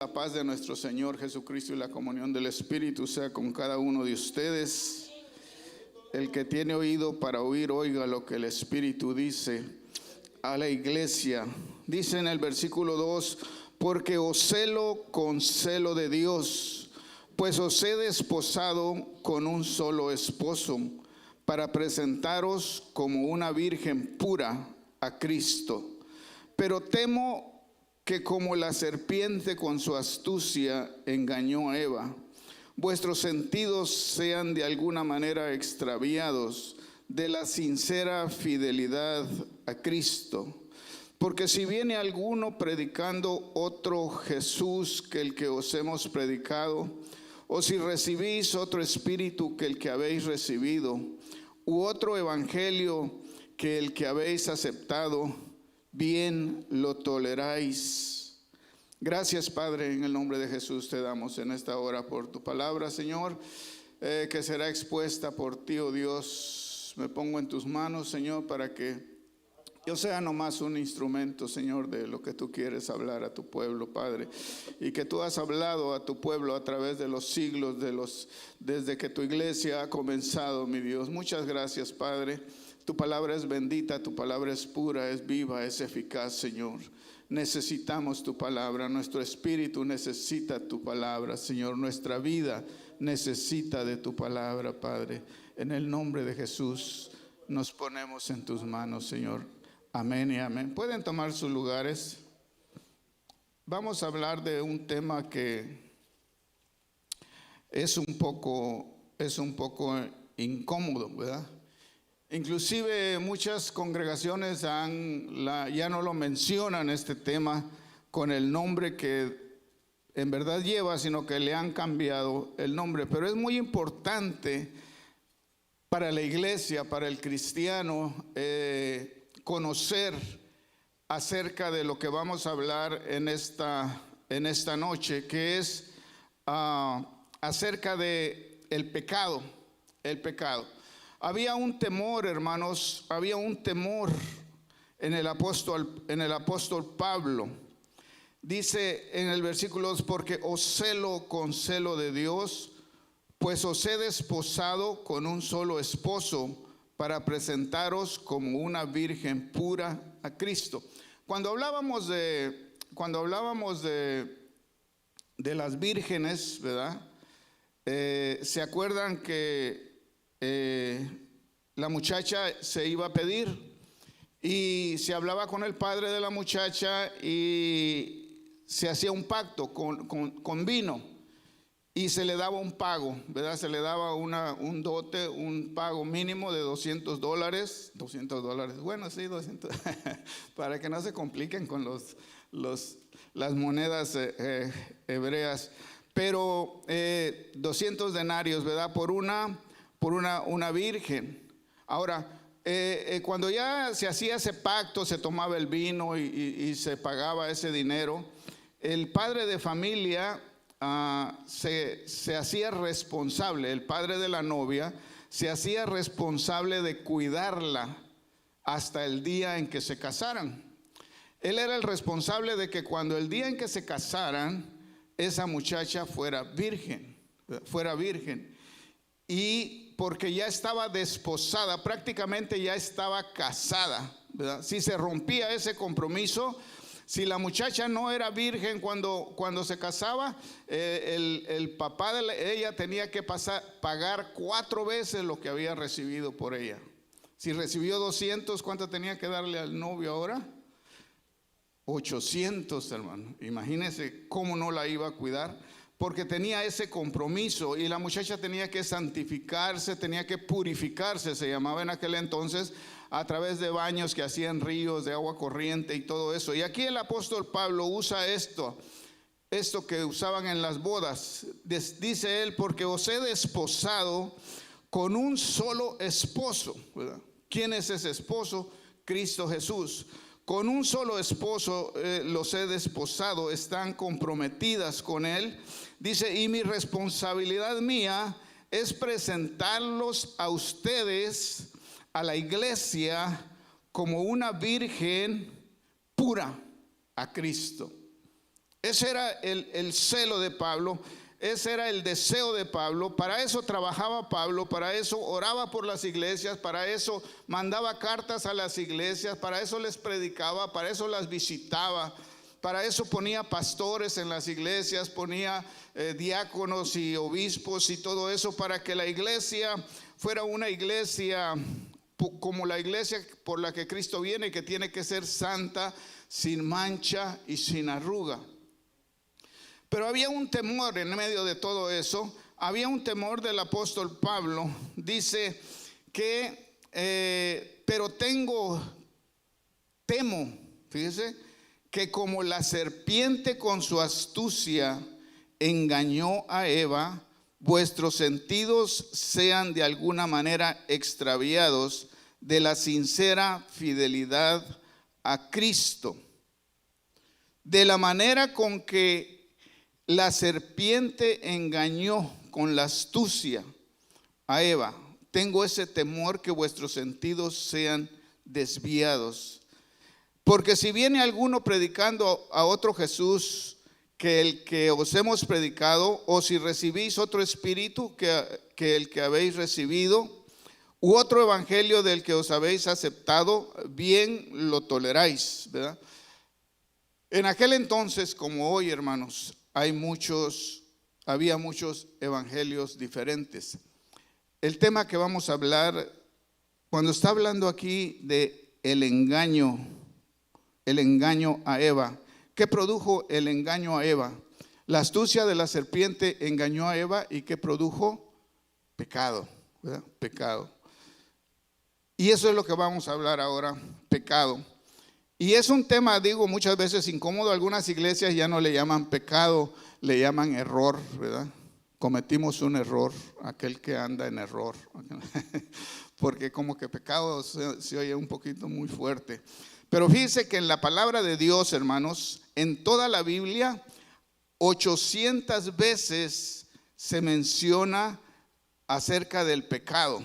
La paz de nuestro Señor Jesucristo y la comunión del Espíritu sea con cada uno de ustedes. El que tiene oído para oír, oiga lo que el Espíritu dice a la iglesia. Dice en el versículo 2: porque os celo con celo de Dios, pues os he desposado con un solo esposo, para presentaros como una virgen pura a Cristo. Pero temo que como la serpiente con su astucia engañó a Eva, vuestros sentidos sean de alguna manera extraviados de la sincera fidelidad a Cristo. Porque si viene alguno predicando otro Jesús que el que os hemos predicado, o si recibís otro espíritu que el que habéis recibido, u otro evangelio que el que habéis aceptado, bien lo toleráis. Gracias, Padre, en el nombre de Jesús te damos en esta hora por tu palabra, Señor, que será expuesta por ti, oh Dios. Me pongo en tus manos, Señor, para que yo sea nomás un instrumento, Señor, de lo que tú quieres hablar a tu pueblo, Padre, y que tú has hablado a tu pueblo a través de los siglos, desde que tu iglesia ha comenzado, mi Dios. Muchas gracias, Padre. Tu palabra es bendita, tu palabra es pura, es viva, es eficaz, Señor. Necesitamos tu palabra, nuestro espíritu necesita tu palabra, Señor. Nuestra vida necesita de tu palabra, Padre. En el nombre de Jesús nos ponemos en tus manos, Señor. Amén y amén. Pueden tomar sus lugares. Vamos a hablar de un tema que es un poco incómodo, ¿verdad? Inclusive muchas congregaciones ya no lo mencionan este tema con el nombre que en verdad lleva, sino que le han cambiado el nombre. Pero es muy importante para la iglesia, para el cristiano, conocer acerca de lo que vamos a hablar en esta noche, que es acerca de el pecado. Había un temor, hermanos, había un temor en el apóstol Pablo. Dice en el versículo 2: porque os celo con celo de Dios, pues os he desposado con un solo esposo, para presentaros como una virgen pura a Cristo. Cuando hablábamos de las vírgenes, ¿verdad? ¿Se acuerdan que la muchacha se iba a pedir y se hablaba con el padre de la muchacha y se hacía un pacto con vino y se le daba un pago, ¿verdad? Se le daba un dote, un pago mínimo de $200. Bueno, sí, 200 para que no se compliquen con las monedas hebreas, pero 200 denarios, ¿verdad? Por una virgen. Ahora, cuando ya se hacía ese pacto, se tomaba el vino y se pagaba ese dinero, el padre de familia se hacía responsable, el padre de la novia se hacía responsable de cuidarla hasta el día en que se casaran. Él era el responsable de que cuando el día en que se casaran, esa muchacha fuera virgen. Y porque ya estaba desposada, prácticamente ya estaba casada, ¿verdad? Si se rompía ese compromiso, si la muchacha no era virgen cuando se casaba, el papá de ella tenía que pagar 4 veces lo que había recibido por ella. Si recibió 200, ¿cuánto tenía que darle al novio ahora? 800, hermano. Imagínense cómo no la iba a cuidar, porque tenía ese compromiso y la muchacha tenía que santificarse, tenía que purificarse, se llamaba en aquel entonces, a través de baños que hacían ríos de agua corriente y todo eso. Y aquí el apóstol Pablo usa esto que usaban en las bodas. Dice él: porque os he desposado con un solo esposo, ¿verdad? ¿Quién es ese esposo? Cristo Jesús. Con un solo esposo los he desposado, están comprometidas con él. Dice: y mi responsabilidad mía es presentarlos a ustedes, a la iglesia, como una virgen pura a Cristo. Ese era el celo de Pablo, ese era el deseo de Pablo. Para eso trabajaba Pablo, para eso oraba por las iglesias, para eso mandaba cartas a las iglesias, para eso les predicaba, para eso las visitaba, para eso ponía pastores en las iglesias, ponía diáconos y obispos y todo eso, para que la iglesia fuera una iglesia como la iglesia por la que Cristo viene, que tiene que ser santa, sin mancha y sin arruga. Pero había un temor en medio de todo eso. Había un temor del apóstol Pablo. Dice que, pero temo, fíjese, que como la serpiente con su astucia engañó a Eva, vuestros sentidos sean de alguna manera extraviados de la sincera fidelidad a Cristo. De la manera con que la serpiente engañó con la astucia a Eva, tengo ese temor que vuestros sentidos sean desviados. Porque si viene alguno predicando a otro Jesús que el que os hemos predicado, o si recibís otro espíritu que el que habéis recibido, u otro evangelio del que os habéis aceptado, bien lo toleráis, ¿verdad? En aquel entonces, como hoy, hermanos, había muchos evangelios diferentes. El tema que vamos a hablar, cuando está hablando aquí de el engaño a Eva, ¿qué produjo el engaño a Eva? La astucia de la serpiente engañó a Eva, ¿y qué produjo? Pecado, ¿verdad? Pecado. Y eso es lo que vamos a hablar ahora, pecado. Y es un tema, digo, muchas veces incómodo. Algunas iglesias ya no le llaman pecado, le llaman error, ¿verdad? Cometimos un error, aquel que anda en error. Porque como que pecado se oye un poquito muy fuerte. Pero fíjense que en la palabra de Dios, hermanos, en toda la Biblia, 800 veces se menciona acerca del pecado.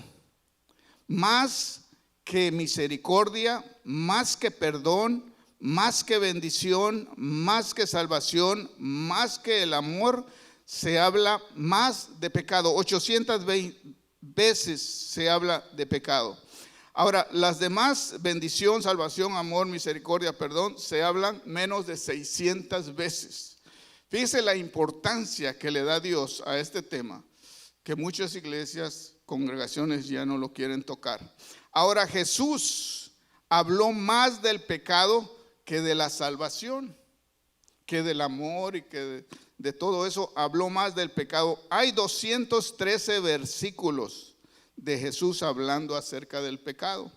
Más que misericordia, más que perdón, más que bendición, más que salvación, más que el amor, se habla más de pecado. 800 veces se habla de pecado. Ahora, las demás, bendición, salvación, amor, misericordia, perdón, se hablan menos de 600 veces. Fíjese la importancia que le da Dios a este tema, que muchas iglesias, congregaciones ya no lo quieren tocar. Ahora, Jesús habló más del pecado que de la salvación, que del amor y que de todo eso. Habló más del pecado. Hay 213 versículos de Jesús hablando acerca del pecado,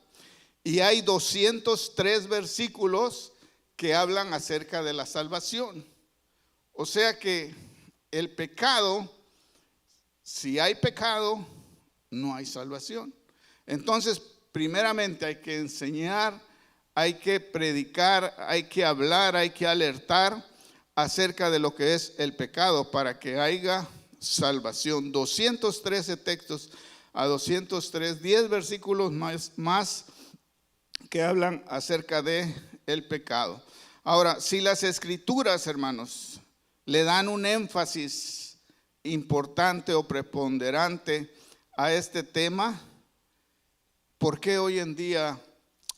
y hay 203 versículos que hablan acerca de la salvación. O sea que el pecado, si hay pecado, no hay salvación. Entonces, primeramente hay que enseñar, hay que predicar, hay que hablar, hay que alertar acerca de lo que es el pecado para que haya salvación. 213 textos a 203, 10 versículos más que hablan acerca de el pecado. Ahora, si las escrituras, hermanos, le dan un énfasis importante o preponderante a este tema, ¿por qué hoy en día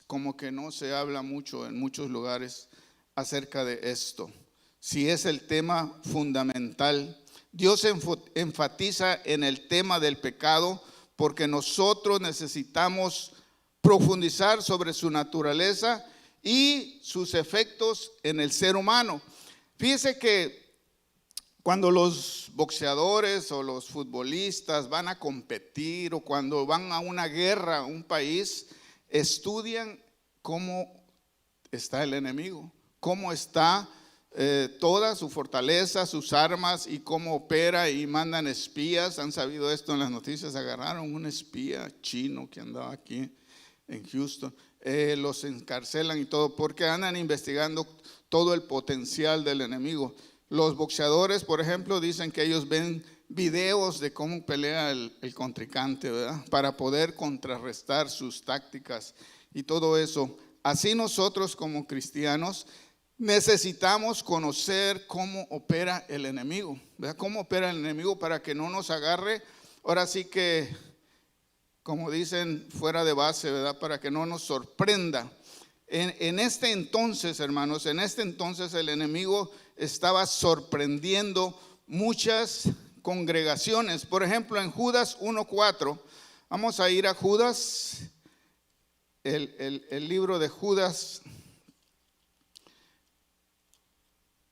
como que no se habla mucho en muchos lugares acerca de esto? Si es el tema fundamental. Dios enfatiza en el tema del pecado porque nosotros necesitamos profundizar sobre su naturaleza y sus efectos en el ser humano. Fíjese que cuando los boxeadores o los futbolistas van a competir, o cuando van a una guerra a un país, estudian cómo está el enemigo, cómo está toda su fortaleza, sus armas, y cómo opera, y mandan espías. Han sabido esto en las noticias. Agarraron un espía chino que andaba aquí en Houston, los encarcelan y todo porque andan investigando todo el potencial del enemigo. Los boxeadores, por ejemplo, dicen que ellos ven videos de cómo pelea el contrincante, ¿verdad? Para poder contrarrestar sus tácticas y todo eso. Así nosotros como cristianos necesitamos conocer cómo opera el enemigo, ¿verdad? Cómo opera el enemigo para que no nos agarre, ahora sí que, como dicen, fuera de base, ¿verdad? Para que no nos sorprenda. En este entonces, hermanos, en este entonces el enemigo estaba sorprendiendo muchas congregaciones. Por ejemplo, en Judas 1:4, vamos a ir a Judas, el libro de Judas,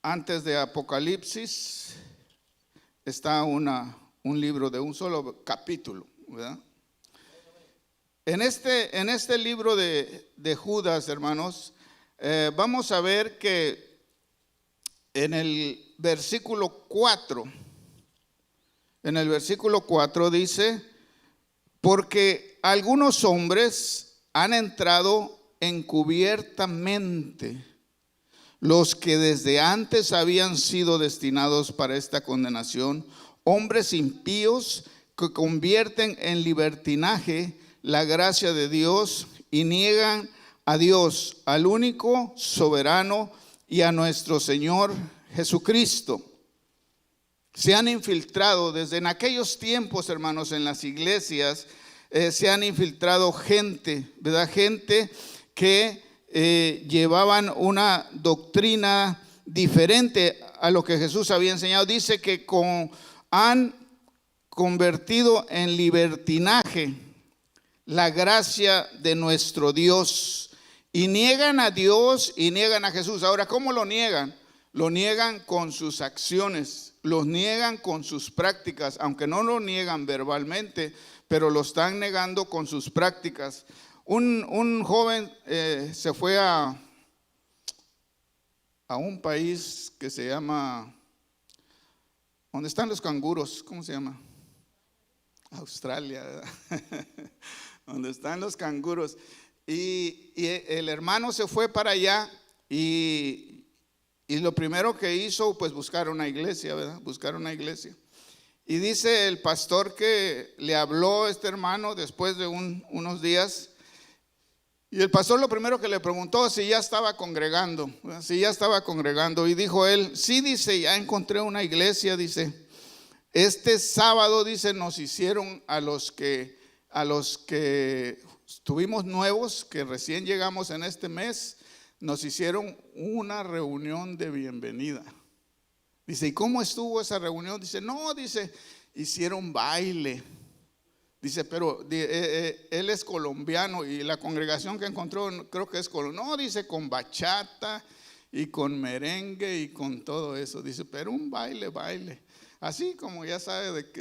antes de Apocalipsis, está un libro de un solo capítulo, ¿verdad? En este libro de Judas, hermanos, vamos a ver que en el versículo 4, dice: porque algunos hombres han entrado encubiertamente, los que desde antes habían sido destinados para esta condenación, hombres impíos que convierten en libertinaje la gracia de Dios y niegan a Dios, al único soberano, y a nuestro Señor Jesucristo. Se han infiltrado desde en aquellos tiempos, hermanos, en las iglesias, se han infiltrado gente, ¿verdad? Gente que llevaban una doctrina diferente a lo que Jesús había enseñado. Dice que han convertido en libertinaje la gracia de nuestro Dios, y niegan a Dios y niegan a Jesús. Ahora, ¿cómo lo niegan? Lo niegan con sus acciones, los niegan con sus prácticas, aunque no lo niegan verbalmente, pero lo están negando con sus prácticas. Un joven se fue a un país que se llama, ¿dónde están los canguros? ¿Cómo se llama? Australia, ¿verdad? Donde están los canguros. Y el hermano se fue para allá y lo primero que hizo, pues buscar una iglesia, ¿verdad? Buscar una iglesia. Y dice el pastor que le habló a este hermano después de unos días. Y el pastor lo primero que le preguntó si ya estaba congregando, ¿verdad? Si ya estaba congregando. Y dijo él: sí, dice, ya encontré una iglesia, dice. Este sábado, dice, nos hicieron a los que estuvimos nuevos, que recién llegamos en este mes, nos hicieron una reunión de bienvenida. Dice: ¿y cómo estuvo esa reunión? Dice: no, dice, hicieron baile. Dice, pero él es colombiano y la congregación que encontró creo que es colombiana. No, dice, con bachata y con merengue y con todo eso. Dice, pero un baile. Así como ya sabe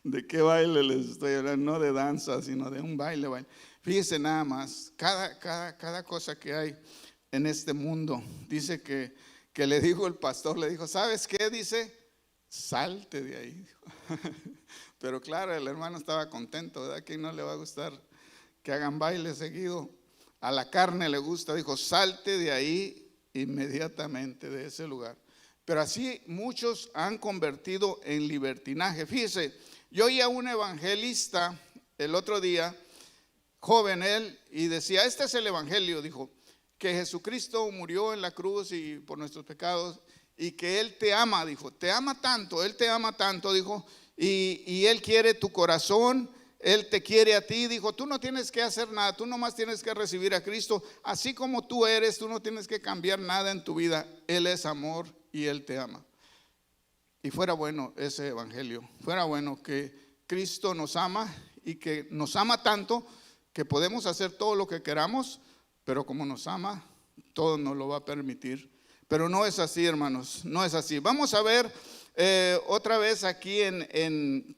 de qué baile les estoy hablando, no de danza, sino de un baile. Fíjese nada más, cada cosa que hay en este mundo. Dice que le dijo el pastor, le dijo: ¿sabes qué? Dice, salte de ahí. Pero claro, el hermano estaba contento, ¿verdad? ¿A quién no le va a gustar que hagan baile seguido? A la carne le gusta. Dijo: salte de ahí inmediatamente, de ese lugar. Pero así muchos han convertido en libertinaje. Fíjese, yo oí a un evangelista el otro día, joven él, y decía: este es el evangelio, dijo, que Jesucristo murió en la cruz y por nuestros pecados, y que Él te ama, dijo, te ama tanto, Él te ama tanto, dijo, y Él quiere tu corazón, Él te quiere a ti, dijo, tú no tienes que hacer nada, tú nomás tienes que recibir a Cristo, así como tú eres, tú no tienes que cambiar nada en tu vida, Él es amor y Él te ama. Y fuera bueno ese evangelio, fuera bueno que Cristo nos ama y que nos ama tanto que podemos hacer todo lo que queramos, pero como nos ama, todo nos lo va a permitir. Pero no es así, hermanos, no es así. Vamos a ver otra vez aquí en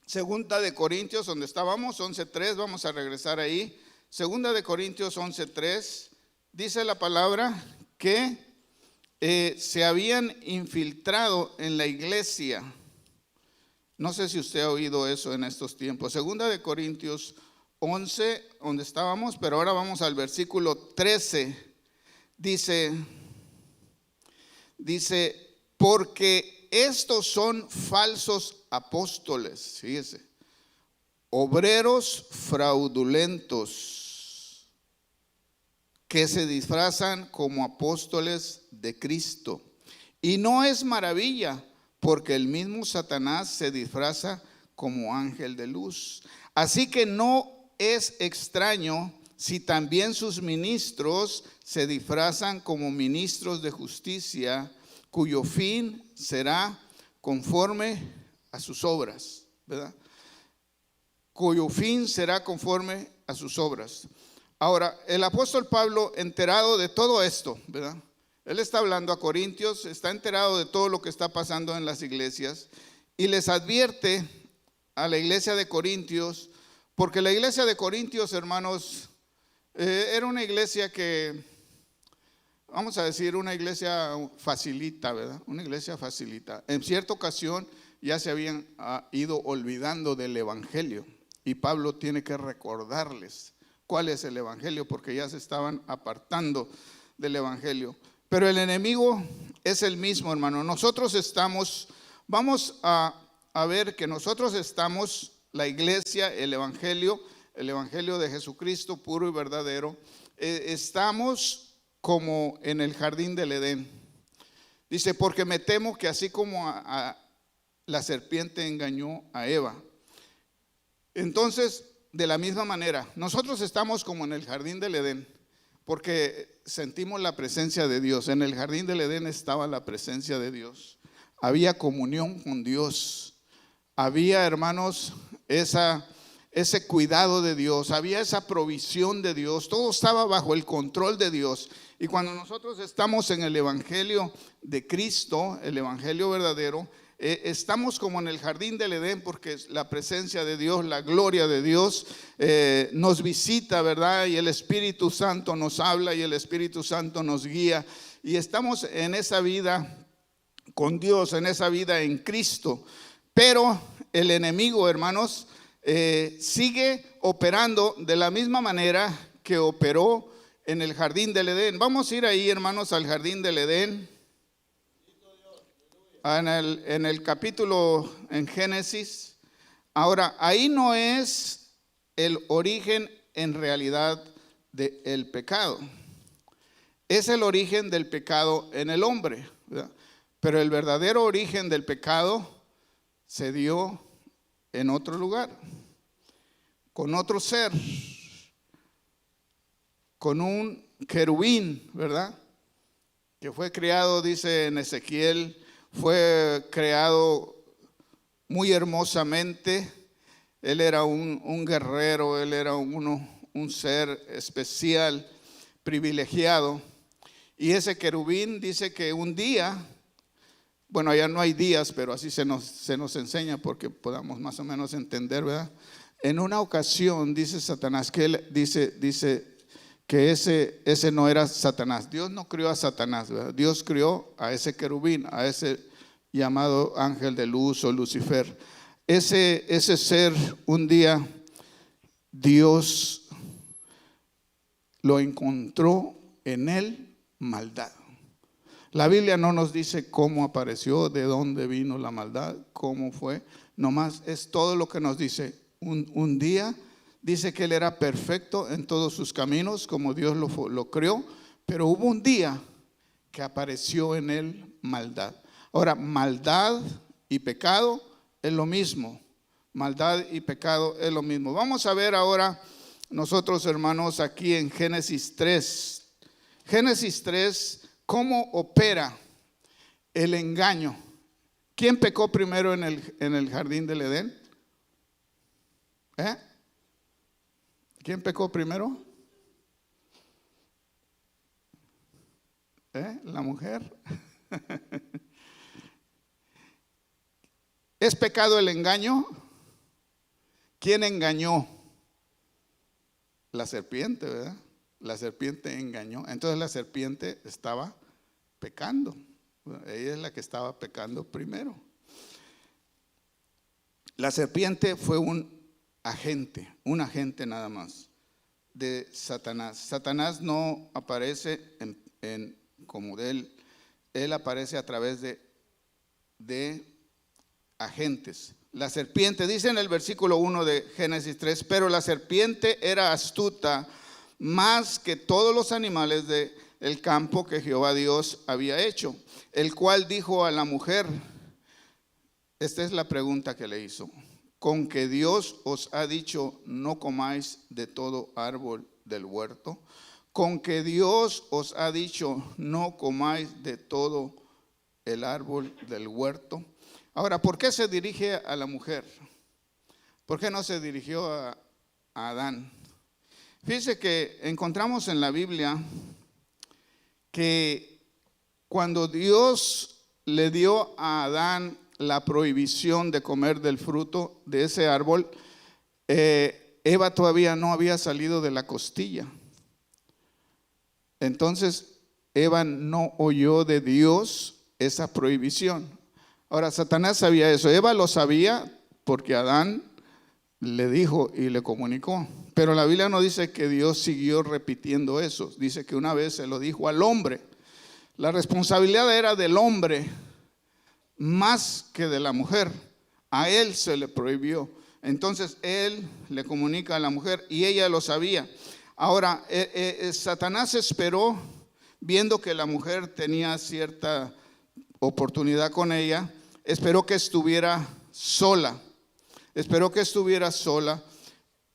Segunda de Corintios, donde estábamos, 11:3, vamos a regresar ahí. Segunda de Corintios 11:3, dice la palabra que se habían infiltrado en la iglesia. No sé si usted ha oído eso en estos tiempos. Segunda de Corintios 11, donde estábamos, pero ahora vamos al versículo 13. Dice, porque estos son falsos apóstoles, fíjese, obreros fraudulentos, que se disfrazan como apóstoles de Cristo. Y no es maravilla, porque el mismo Satanás se disfraza como ángel de luz. Así que no es extraño si también sus ministros se disfrazan como ministros de justicia, cuyo fin será conforme a sus obras, ¿verdad? Cuyo fin será conforme a sus obras. Ahora, el apóstol Pablo, enterado de todo esto, ¿verdad? Él está hablando a Corintios, está enterado de todo lo que está pasando en las iglesias y les advierte a la iglesia de Corintios, porque la iglesia de Corintios, hermanos, era una iglesia que, vamos a decir, una iglesia facilita, ¿verdad? Una iglesia facilita. En cierta ocasión ya se habían ido olvidando del evangelio y Pablo tiene que recordarles cuál es el evangelio, porque ya se estaban apartando del evangelio. Pero el enemigo es el mismo, hermano. Nosotros estamos, vamos a ver que nosotros estamos, la iglesia, el evangelio de Jesucristo puro y verdadero, estamos como en el jardín del Edén. Dice, porque me temo que así como la serpiente engañó a Eva. Entonces, de la misma manera, nosotros estamos como en el jardín del Edén, porque sentimos la presencia de Dios. En el jardín del Edén estaba la presencia de Dios. Había comunión con Dios. Había, hermanos, ese cuidado de Dios. Había esa provisión de Dios. Todo estaba bajo el control de Dios. Y cuando nosotros estamos en el evangelio de Cristo, el evangelio verdadero, estamos como en el jardín del Edén, porque la presencia de Dios, la gloria de Dios nos visita, ¿verdad? Y el Espíritu Santo nos habla y el Espíritu Santo nos guía. Y estamos en esa vida con Dios, en esa vida en Cristo. Pero el enemigo, hermanos, sigue operando de la misma manera que operó en el jardín del Edén. Vamos a ir ahí, hermanos, al jardín del Edén. En el capítulo, en Génesis. Ahora, ahí no es el origen en realidad del pecado. Es el origen del pecado en el hombre, ¿verdad? Pero el verdadero origen del pecado se dio en otro lugar, con otro ser, con un querubín, ¿verdad? Que fue creado, dice en Ezequiel, fue creado muy hermosamente. Él era un guerrero, él era un ser especial, privilegiado. Y ese querubín dice que un día, bueno, allá no hay días, pero así se nos enseña porque podamos más o menos entender, ¿verdad? En una ocasión dice Satanás, que él dice que ese no era Satanás. Dios no crió a Satanás, ¿verdad? Dios crió a ese querubín, a ese llamado ángel de luz o Lucifer. Ese ser, un día Dios lo encontró en él maldad. La Biblia no nos dice cómo apareció, de dónde vino la maldad, cómo fue. Nomás es todo lo que nos dice. Un día dice que él era perfecto en todos sus caminos, como Dios lo creó, pero hubo un día que apareció en él maldad. Ahora, maldad y pecado es lo mismo. Maldad y pecado es lo mismo. Vamos a ver ahora nosotros, hermanos, aquí en Génesis 3. Génesis 3, cómo opera el engaño. ¿Quién pecó primero en el jardín del Edén? ¿Quién pecó primero? La mujer. ¿Es pecado el engaño? ¿Quién engañó? La serpiente, ¿verdad? La serpiente engañó. Entonces la serpiente estaba pecando. Ella es la que estaba pecando primero. La serpiente fue un agente nada más de Satanás. Satanás no aparece como de él aparece a través de agentes. La serpiente, dice en el versículo 1 de Génesis 3, pero la serpiente era astuta más que todos los animales del campo que Jehová Dios había hecho. El cual dijo a la mujer, esta es la pregunta que le hizo: ¿con que Dios os ha dicho no comáis de todo árbol del huerto? ¿Con que Dios os ha dicho no comáis de todo el árbol del huerto? Ahora, ¿por qué se dirige a la mujer? ¿Por qué no se dirigió a Adán? Fíjese que encontramos en la Biblia que cuando Dios le dio a Adán la prohibición de comer del fruto de ese árbol, Eva todavía no había salido de la costilla. Entonces Eva no oyó de Dios esa prohibición. Ahora, Satanás sabía eso. Eva lo sabía porque Adán le dijo y le comunicó. Pero la Biblia no dice que Dios siguió repitiendo eso. Dice que una vez se lo dijo al hombre. La responsabilidad era del hombre más que de la mujer. A él se le prohibió. Entonces él le comunica a la mujer y ella lo sabía. Ahora, Satanás esperó, viendo que la mujer tenía cierta oportunidad con ella, esperó que estuviera sola. Esperó que estuviera sola.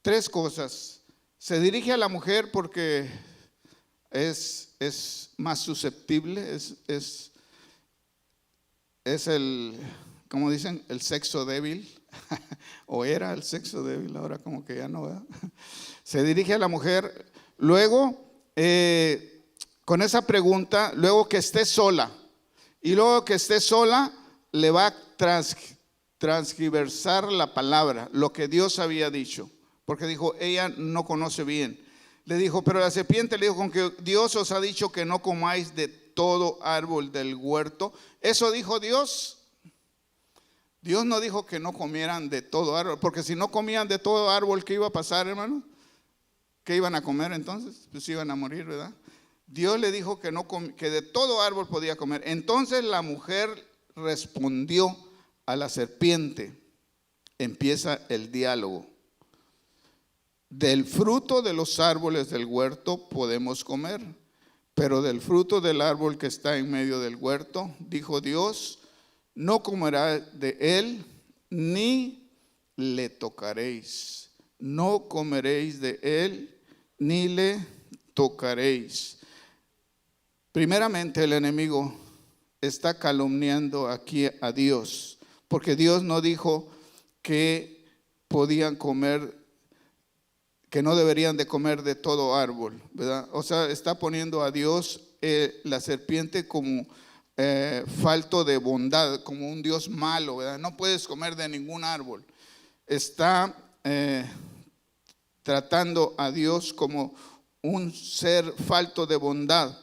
Tres cosas. Se dirige a la mujer porque es más susceptible, es el, como dicen, el sexo débil, o era el sexo débil, ahora como que ya no, ¿verdad? Se dirige a la mujer. Luego, con esa pregunta, luego que esté sola, y luego que esté sola, le va a transgiversar la palabra, lo que Dios había dicho, porque dijo, ella no conoce bien. Le dijo, pero la serpiente le dijo, con que Dios os ha dicho que no comáis de todo árbol del huerto. Eso dijo Dios. Dios no dijo que no comieran de todo árbol, porque si no comían de todo árbol, ¿qué iba a pasar, hermano? ¿Qué iban a comer entonces? Pues iban a morir, ¿verdad? Dios le dijo que, que de todo árbol podía comer. Entonces la mujer respondió a la serpiente. Empieza el diálogo. Del fruto de los árboles del huerto podemos comer, pero del fruto del árbol que está en medio del huerto, dijo Dios, no comerá de él, ni le tocaréis. No comeréis de él, ni le tocaréis. Primeramente, el enemigo está calumniando aquí a Dios, porque Dios no dijo que podían comer, que no deberían de comer de todo árbol, ¿verdad? O sea, está poniendo a Dios, la serpiente, como falto de bondad, como un Dios malo, ¿verdad? No puedes comer de ningún árbol. Está tratando a Dios como un ser falto de bondad.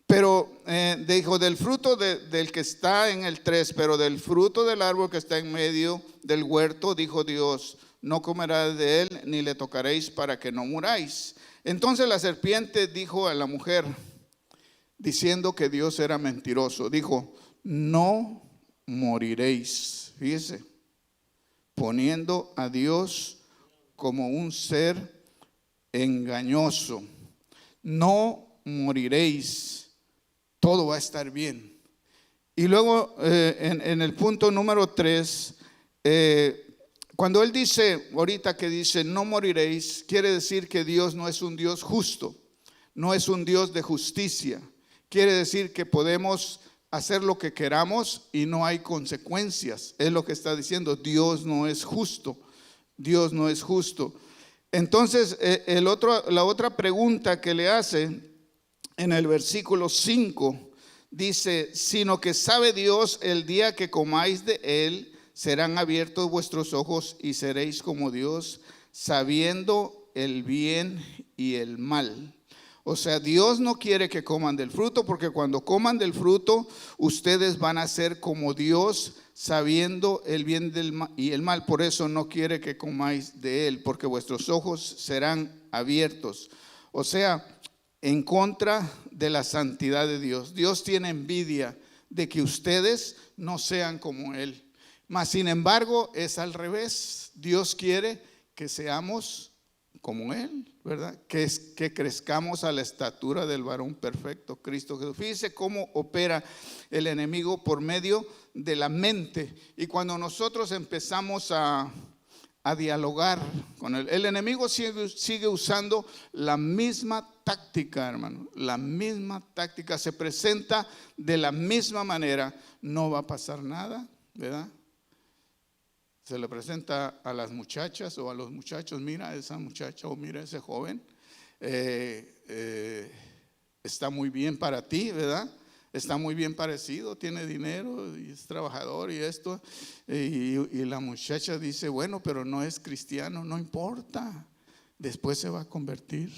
Pero dijo, del fruto del que está en el 3, pero del fruto del árbol que está en medio del huerto, dijo Dios, no comerás de él, ni le tocaréis para que no muráis. Entonces la serpiente dijo a la mujer, diciendo que Dios era mentiroso, dijo, no moriréis. Fíjese, poniendo a Dios como un ser engañoso. No moriréis, todo va a estar bien. Y luego en el punto número 3, cuando él dice, ahorita que dice no moriréis, quiere decir que Dios no es un Dios justo, no es un Dios de justicia. Quiere decir que podemos hacer lo que queramos y no hay consecuencias. Es lo que está diciendo, Dios no es justo, Dios no es justo. Entonces la otra pregunta que le hace en el versículo 5 dice, sino que sabe Dios el día que comáis de él, serán abiertos vuestros ojos y seréis como Dios, sabiendo el bien y el mal. O sea, Dios no quiere que coman del fruto, porque cuando coman del fruto, ustedes van a ser como Dios, sabiendo el bien y el mal. Por eso no quiere que comáis de él, porque vuestros ojos serán abiertos. O sea, en contra de la santidad de Dios. Dios tiene envidia de que ustedes no sean como él. Mas sin embargo es al revés. Dios quiere que seamos como Él, ¿verdad? Que crezcamos a la estatura del varón perfecto, Cristo Jesús. Fíjese cómo opera el enemigo por medio de la mente. Y cuando nosotros empezamos a dialogar con él, el enemigo sigue usando la misma táctica, hermano. La misma táctica se presenta de la misma manera. No va a pasar nada, ¿verdad? Se le presenta a las muchachas o a los muchachos: mira a esa muchacha o mira a ese joven, está muy bien para ti, ¿verdad? Está muy bien parecido, tiene dinero y es trabajador y esto. Y la muchacha dice: bueno, pero no es cristiano, no importa, después se va a convertir.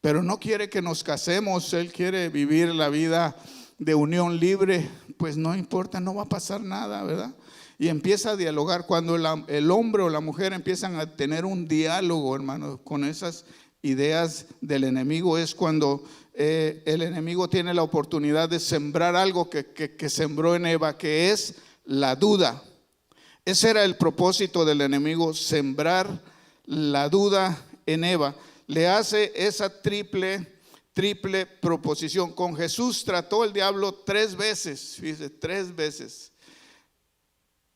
Pero no quiere que nos casemos, él quiere vivir la vida de unión libre. Pues no importa, no va a pasar nada, ¿verdad? Y empieza a dialogar. Cuando el hombre o la mujer empiezan a tener un diálogo, hermano, con esas ideas del enemigo, es cuando el enemigo tiene la oportunidad de sembrar algo que sembró en Eva, que es la duda. Ese era el propósito del enemigo, sembrar la duda en Eva. Le hace esa triple proposición. Con Jesús trató el diablo 3 veces, fíjese, 3 veces.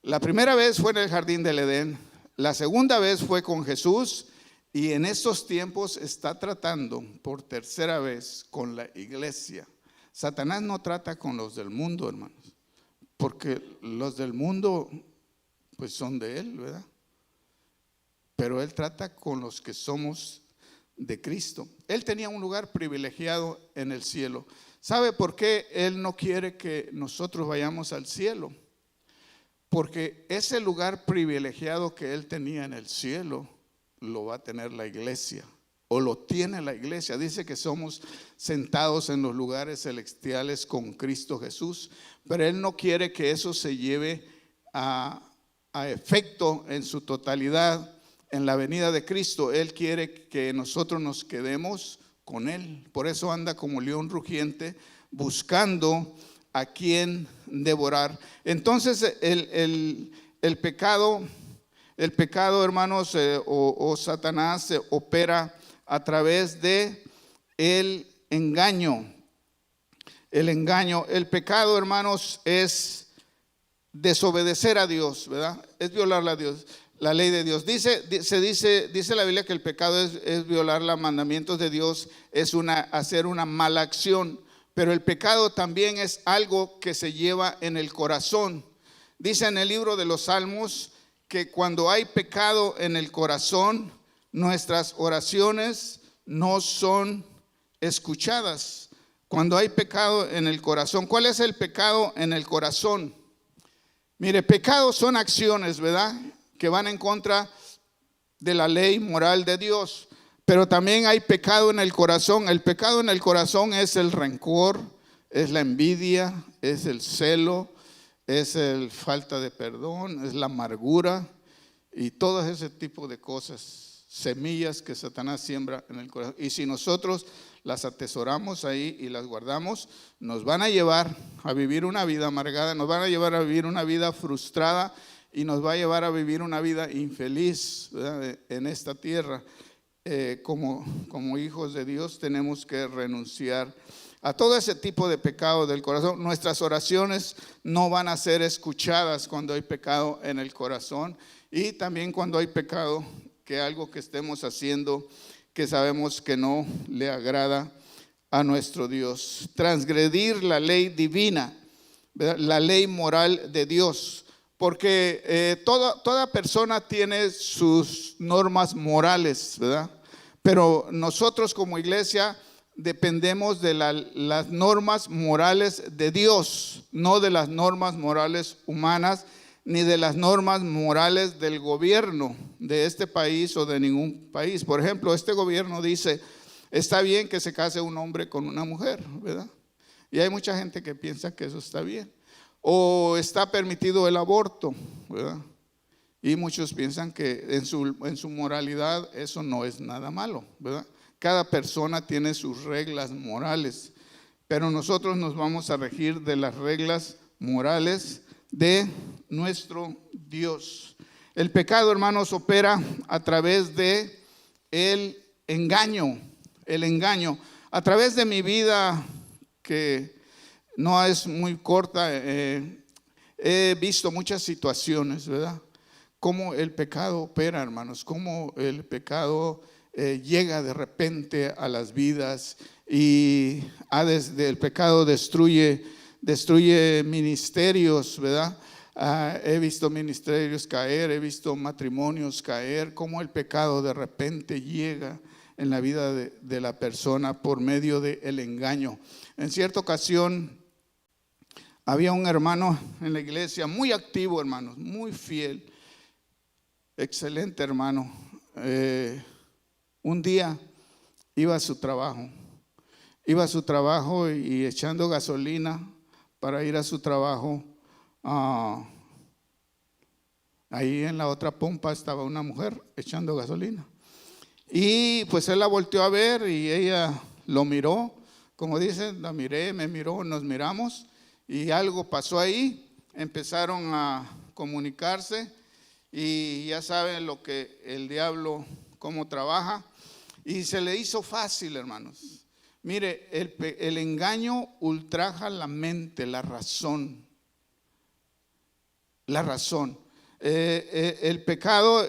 La primera vez fue en el jardín del Edén, la segunda vez fue con Jesús, y en estos tiempos está tratando por 3ª vez con la iglesia. Satanás no trata con los del mundo, hermanos, porque los del mundo pues son de él, ¿verdad? Pero él trata con los que somos de Cristo. Él tenía un lugar privilegiado en el cielo. ¿Sabe por qué él no quiere que nosotros vayamos al cielo? Porque ese lugar privilegiado que él tenía en el cielo lo va a tener la iglesia, o lo tiene la iglesia. Dice que somos sentados en los lugares celestiales con Cristo Jesús, pero él no quiere que eso se lleve a efecto en su totalidad en la venida de Cristo. Él quiere que nosotros nos quedemos con él. Por eso anda como león rugiente buscando a quien devorar. Entonces el pecado, hermanos, o Satanás opera a través de el engaño. El pecado, hermanos, es desobedecer a Dios, ¿verdad? Es violar la ley de Dios. Dice la Biblia que el pecado es violar los mandamientos de Dios, es hacer una mala acción. Pero el pecado también es algo que se lleva en el corazón. Dice en el libro de los Salmos que cuando hay pecado en el corazón, nuestras oraciones no son escuchadas. Cuando hay pecado en el corazón. ¿Cuál es el pecado en el corazón? Mire, pecado son acciones, ¿verdad?, que van en contra de la ley moral de Dios. Pero también hay pecado en el corazón. El pecado en el corazón es el rencor, es la envidia, es el celo, es el falta de perdón, es la amargura y todo ese tipo de cosas, semillas que Satanás siembra en el corazón. Y si nosotros las atesoramos ahí y las guardamos, nos van a llevar a vivir una vida amargada, nos van a llevar a vivir una vida frustrada y nos va a llevar a vivir una vida infeliz, ¿verdad?, en esta tierra. Como hijos de Dios tenemos que renunciar a todo ese tipo de pecado del corazón. Nuestras oraciones no van a ser escuchadas cuando hay pecado en el corazón, y también cuando hay pecado, que algo que estemos haciendo que sabemos que no le agrada a nuestro Dios. Transgredir la ley divina, ¿verdad?, la ley moral de Dios. Porque toda persona tiene sus normas morales, ¿verdad? Pero nosotros como iglesia dependemos de las normas morales de Dios, no de las normas morales humanas, ni de las normas morales del gobierno de este país o de ningún país. Por ejemplo, este gobierno dice: está bien que se case un hombre con una mujer, ¿verdad? Y hay mucha gente que piensa que eso está bien. O está permitido el aborto, ¿verdad? Y muchos piensan que en su moralidad eso no es nada malo, ¿verdad? Cada persona tiene sus reglas morales, pero nosotros nos vamos a regir de las reglas morales de nuestro Dios. El pecado, hermanos, opera a través de el engaño. El engaño. A través de mi vida, que no es muy corta, he visto muchas situaciones, ¿verdad? Cómo el pecado opera, hermanos, cómo el pecado llega de repente a las vidas y desde el pecado destruye ministerios, ¿verdad? He visto ministerios caer, he visto matrimonios caer, cómo el pecado de repente llega en la vida de la persona por medio del engaño. En cierta ocasión había un hermano en la iglesia, muy activo, hermanos, muy fiel, excelente hermano. Un día iba a su trabajo y echando gasolina para ir a su trabajo. Ahí en la otra pompa estaba una mujer echando gasolina. Y pues él la volteó a ver y ella lo miró, como dicen, la miré, me miró, nos miramos y algo pasó ahí. Empezaron a comunicarse y ya saben lo que el diablo, cómo trabaja, y se le hizo fácil, hermanos. Mire, el engaño ultraja la mente, la razón. El pecado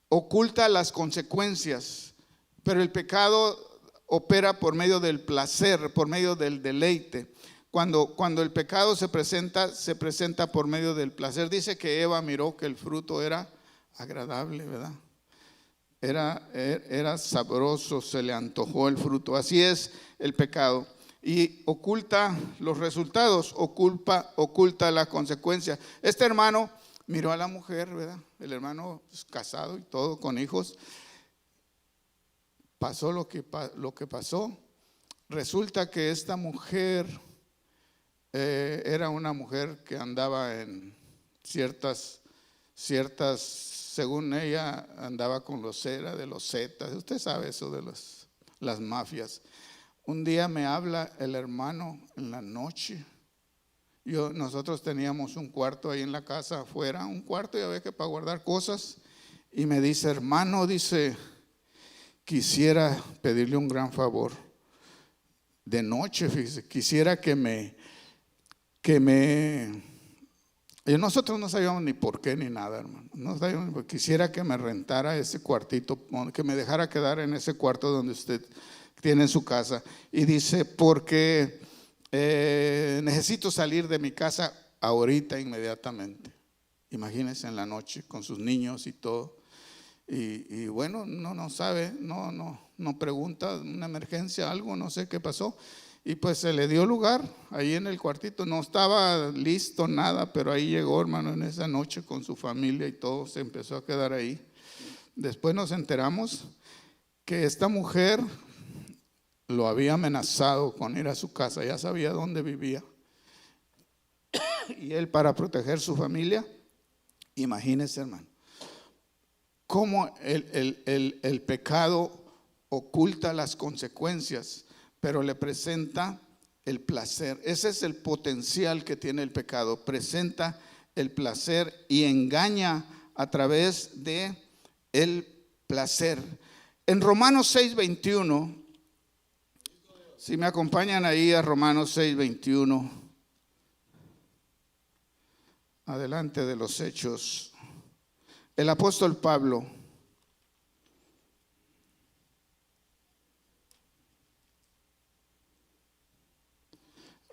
oculta las consecuencias, pero el pecado opera por medio del placer, por medio del deleite. Cuando el pecado se presenta por medio del placer. Dice que Eva miró que el fruto era agradable, ¿verdad? Era sabroso, se le antojó el fruto. Así es el pecado. Y oculta los resultados, oculta la consecuencia. Este hermano miró a la mujer, ¿verdad? El hermano casado y todo, con hijos. Pasó lo que pasó. Resulta que esta mujer era una mujer que andaba en ciertas, según ella, andaba con era de los Zetas. Usted sabe eso de las mafias. Un día me habla el hermano en la noche. Nosotros teníamos un cuarto ahí en la casa afuera, un cuarto, ya ve que para guardar cosas. Y me dice, hermano, dice, quisiera pedirle un gran favor. De noche, fíjese, quisiera nosotros no sabíamos ni por qué ni nada, hermano. No sabíamos, quisiera que me rentara ese cuartito, que me dejara quedar en ese cuarto donde usted tiene en su casa. Y dice, porque necesito salir de mi casa ahorita inmediatamente. Imagínense en la noche con sus niños y todo. Y bueno, no sabe, no pregunta, una emergencia, algo, no sé qué pasó. Y pues se le dio lugar ahí en el cuartito. No estaba listo nada, pero ahí llegó, hermano, en esa noche con su familia y todo, se empezó a quedar ahí. Después nos enteramos que esta mujer lo había amenazado con ir a su casa, ya sabía dónde vivía. Y él, para proteger su familia, imagínese, hermano, cómo el pecado oculta las consecuencias, pero le presenta el placer. Ese es el potencial que tiene el pecado. Presenta el placer y engaña a través de el placer. En Romanos 6:21, si me acompañan ahí a Romanos 6:21, adelante de los Hechos, el apóstol Pablo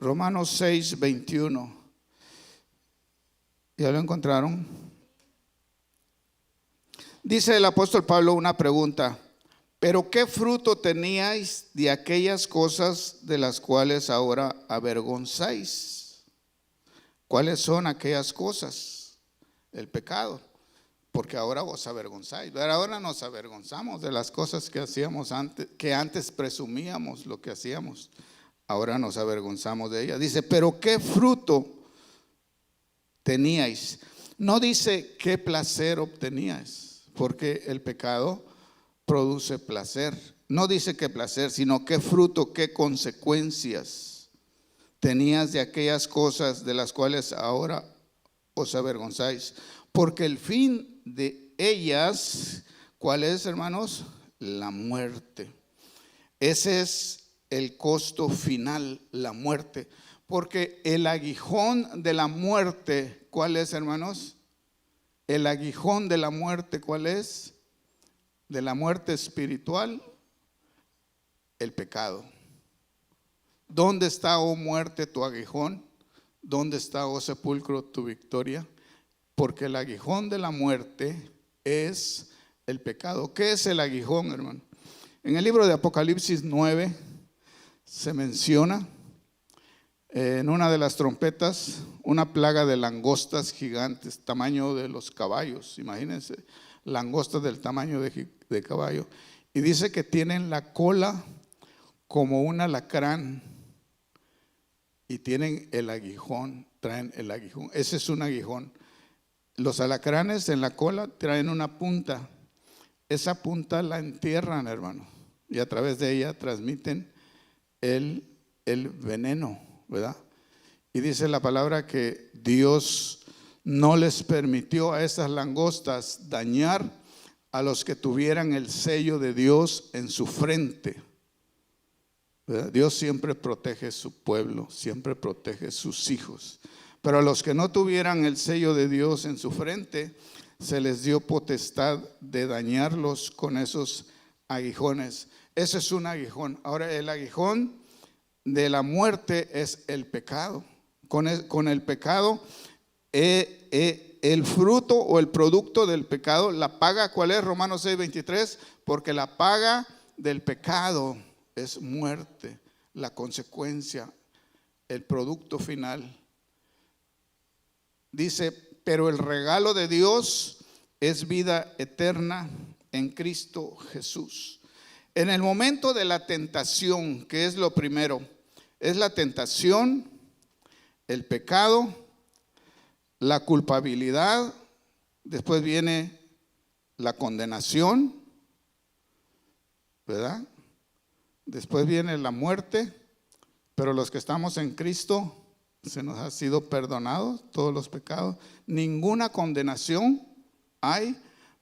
Romanos 6:21. ¿Ya lo encontraron? Dice el apóstol Pablo una pregunta: ¿pero qué fruto teníais de aquellas cosas de las cuales ahora avergonzáis? ¿Cuáles son aquellas cosas? El pecado, porque ahora vos avergonzáis. Ahora nos avergonzamos de las cosas que hacíamos antes, que antes presumíamos lo que hacíamos. Ahora nos avergonzamos de ella. Dice, pero ¿qué fruto teníais? No dice qué placer obteníais, porque el pecado produce placer. No dice qué placer, sino qué fruto, qué consecuencias tenías de aquellas cosas de las cuales ahora os avergonzáis. Porque el fin de ellas ¿Cuál es, hermanos? La muerte. Ese es el costo final, la muerte. Porque el aguijón de la muerte, ¿cuál es, hermanos? El aguijón de la muerte, ¿cuál es? De la muerte espiritual, el pecado. ¿Dónde está, oh muerte, tu aguijón? ¿Dónde está, oh sepulcro, tu victoria? Porque el aguijón de la muerte es el pecado. ¿Qué es el aguijón, hermano? En el libro de Apocalipsis 9 se menciona en una de las trompetas una plaga de langostas gigantes, tamaño de los caballos. Imagínense, langostas del tamaño de caballo. Y dice que tienen la cola como un alacrán y tienen el aguijón, traen el aguijón. Ese es un aguijón. Los alacranes en la cola traen una punta. Esa punta la entierran, hermano, y a través de ella transmiten el veneno, ¿verdad? Y dice la palabra que Dios no les permitió a esas langostas dañar a los que tuvieran el sello de Dios en su frente, ¿verdad? Dios siempre protege su pueblo, siempre protege sus hijos. Pero a los que no tuvieran el sello de Dios en su frente, se les dio potestad de dañarlos con esos aguijones. Ese es un aguijón. Ahora, el aguijón de la muerte es el pecado. Con el pecado, el fruto o el producto del pecado, la paga, ¿cuál es? Romanos 6:23, porque la paga del pecado es muerte. La consecuencia, el producto final. Dice, pero el regalo de Dios es vida eterna en Cristo Jesús. En el momento de la tentación, ¿qué es lo primero? Es la tentación, el pecado, la culpabilidad, después viene la condenación, ¿verdad? Después viene la muerte, pero los que estamos en Cristo, se nos ha sido perdonado todos los pecados. Ninguna condenación hay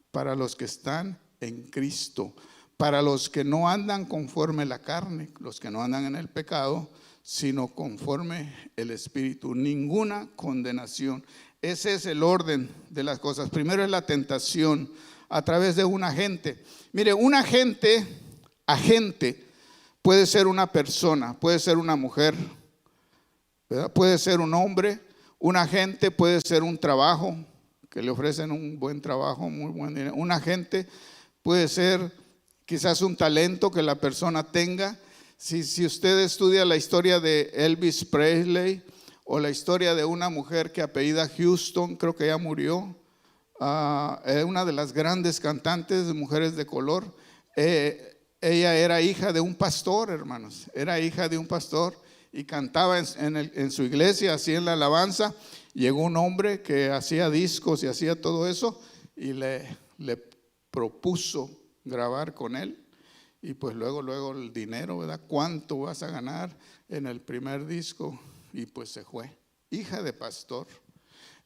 para los que están en Cristo, para los que no andan conforme la carne, los que no andan en el pecado, sino conforme el Espíritu. Ninguna condenación. Ese es el orden de las cosas. Primero es la tentación a través de un agente. Mire, un agente puede ser una persona, puede ser una mujer, ¿verdad? Puede ser un hombre. Un agente puede ser un trabajo, que le ofrecen un buen trabajo, muy buen dinero. Un agente puede ser quizás un talento que la persona tenga. Si usted estudia la historia de Elvis Presley o la historia de una mujer que apellida Houston, creo que ya murió, una de las grandes cantantes de mujeres de color. Ella era hija de un pastor, hermanos, era hija de un pastor y cantaba en su iglesia, así en la alabanza. Llegó un hombre que hacía discos y hacía todo eso y le propuso grabar con él. Y pues luego el dinero, ¿verdad? ¿Cuánto vas a ganar en el primer disco? Y pues se fue. Hija de pastor.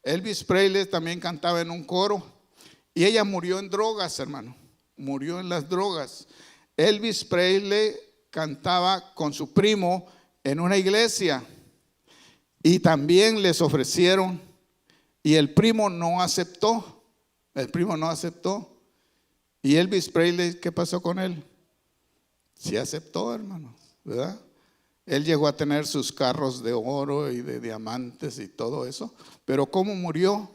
Elvis Presley también cantaba en un coro y ella murió en drogas, hermano. Murió en las drogas. Elvis Presley cantaba con su primo en una iglesia y también les ofrecieron y el primo no aceptó. El primo no aceptó. Y Elvis Presley, ¿qué pasó con él? Sí aceptó, hermanos, ¿verdad? Él llegó a tener sus carros de oro y de diamantes y todo eso. Pero ¿cómo murió?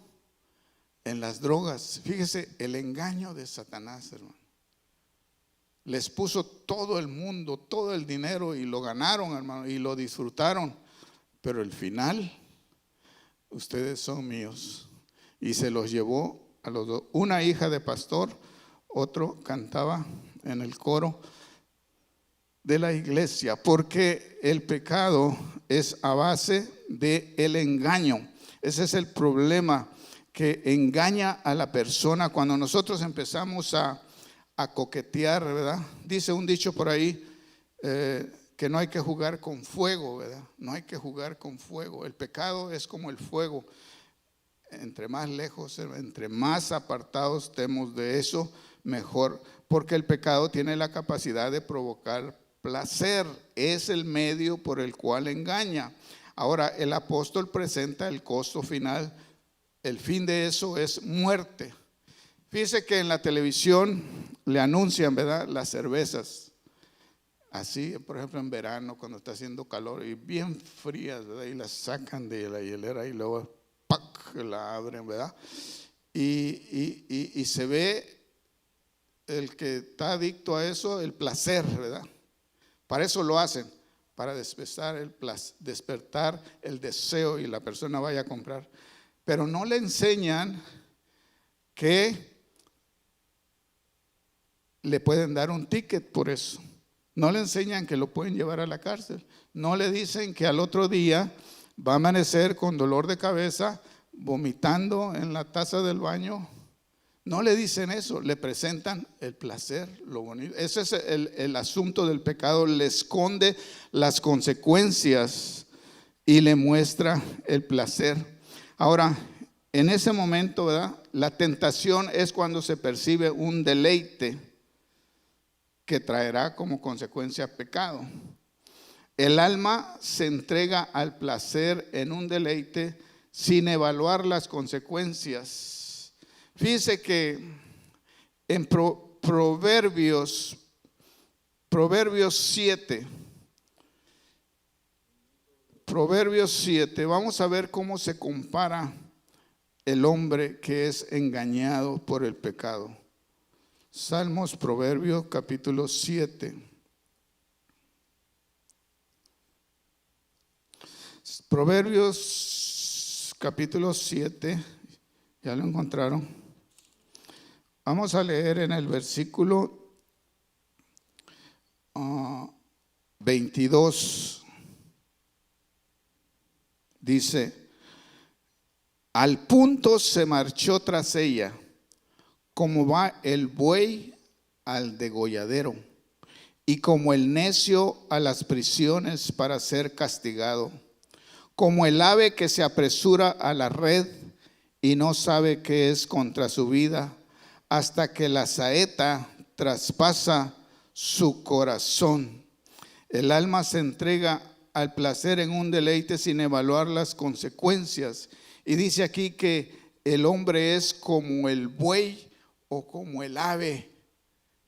En las drogas. Fíjese el engaño de Satanás, hermano. Les puso todo el mundo, todo el dinero y lo ganaron, hermano, y lo disfrutaron. Pero el final, ustedes son míos. Y se los llevó a los dos. Una hija de pastor, otro cantaba en el coro de la iglesia, porque el pecado es a base del engaño. Ese es el problema, que engaña a la persona. Cuando nosotros empezamos a coquetear, ¿verdad? Dice un dicho por ahí que no hay que jugar con fuego, ¿verdad? No hay que jugar con fuego. El pecado es como el fuego. entre más lejos, entre más apartados estemos de eso, mejor, porque el pecado tiene la capacidad de provocar placer, es el medio por el cual engaña. Ahora el apóstol presenta el costo final, el fin de eso es muerte. Fíjese que en la televisión le anuncian, ¿verdad?, las cervezas, así, por ejemplo en verano cuando está haciendo calor y bien frías, ¿verdad?, y las sacan de la hielera y luego ¡pac!, la abren, ¿verdad? Y se ve el que está adicto a eso, el placer, ¿verdad? Para eso lo hacen, para despertar el deseo y la persona vaya a comprar. Pero no le enseñan que le pueden dar un ticket por eso. No le enseñan que lo pueden llevar a la cárcel. No le dicen que al otro día va a amanecer con dolor de cabeza, vomitando en la taza del baño. No le dicen eso, le presentan el placer, lo bonito. Ese es el asunto del pecado, le esconde las consecuencias y le muestra el placer. Ahora, en ese momento, ¿verdad?, la tentación es cuando se percibe un deleite que traerá como consecuencia pecado. El alma se entrega al placer en un deleite sin evaluar las consecuencias. Fíjese que en Proverbios 7, vamos a ver cómo se compara el hombre que es engañado por el pecado. Salmos, Proverbios, capítulo 7. Proverbios, capítulo 7. ¿Ya lo encontraron? Vamos a leer en el versículo 22. Dice: al punto se marchó tras ella, como va el buey al degolladero, y como el necio a las prisiones para ser castigado, como el ave que se apresura a la red y no sabe qué es contra su vida, hasta que la saeta traspasa su corazón. El alma se entrega al placer en un deleite sin evaluar las consecuencias. Y dice aquí que el hombre es como el buey o como el ave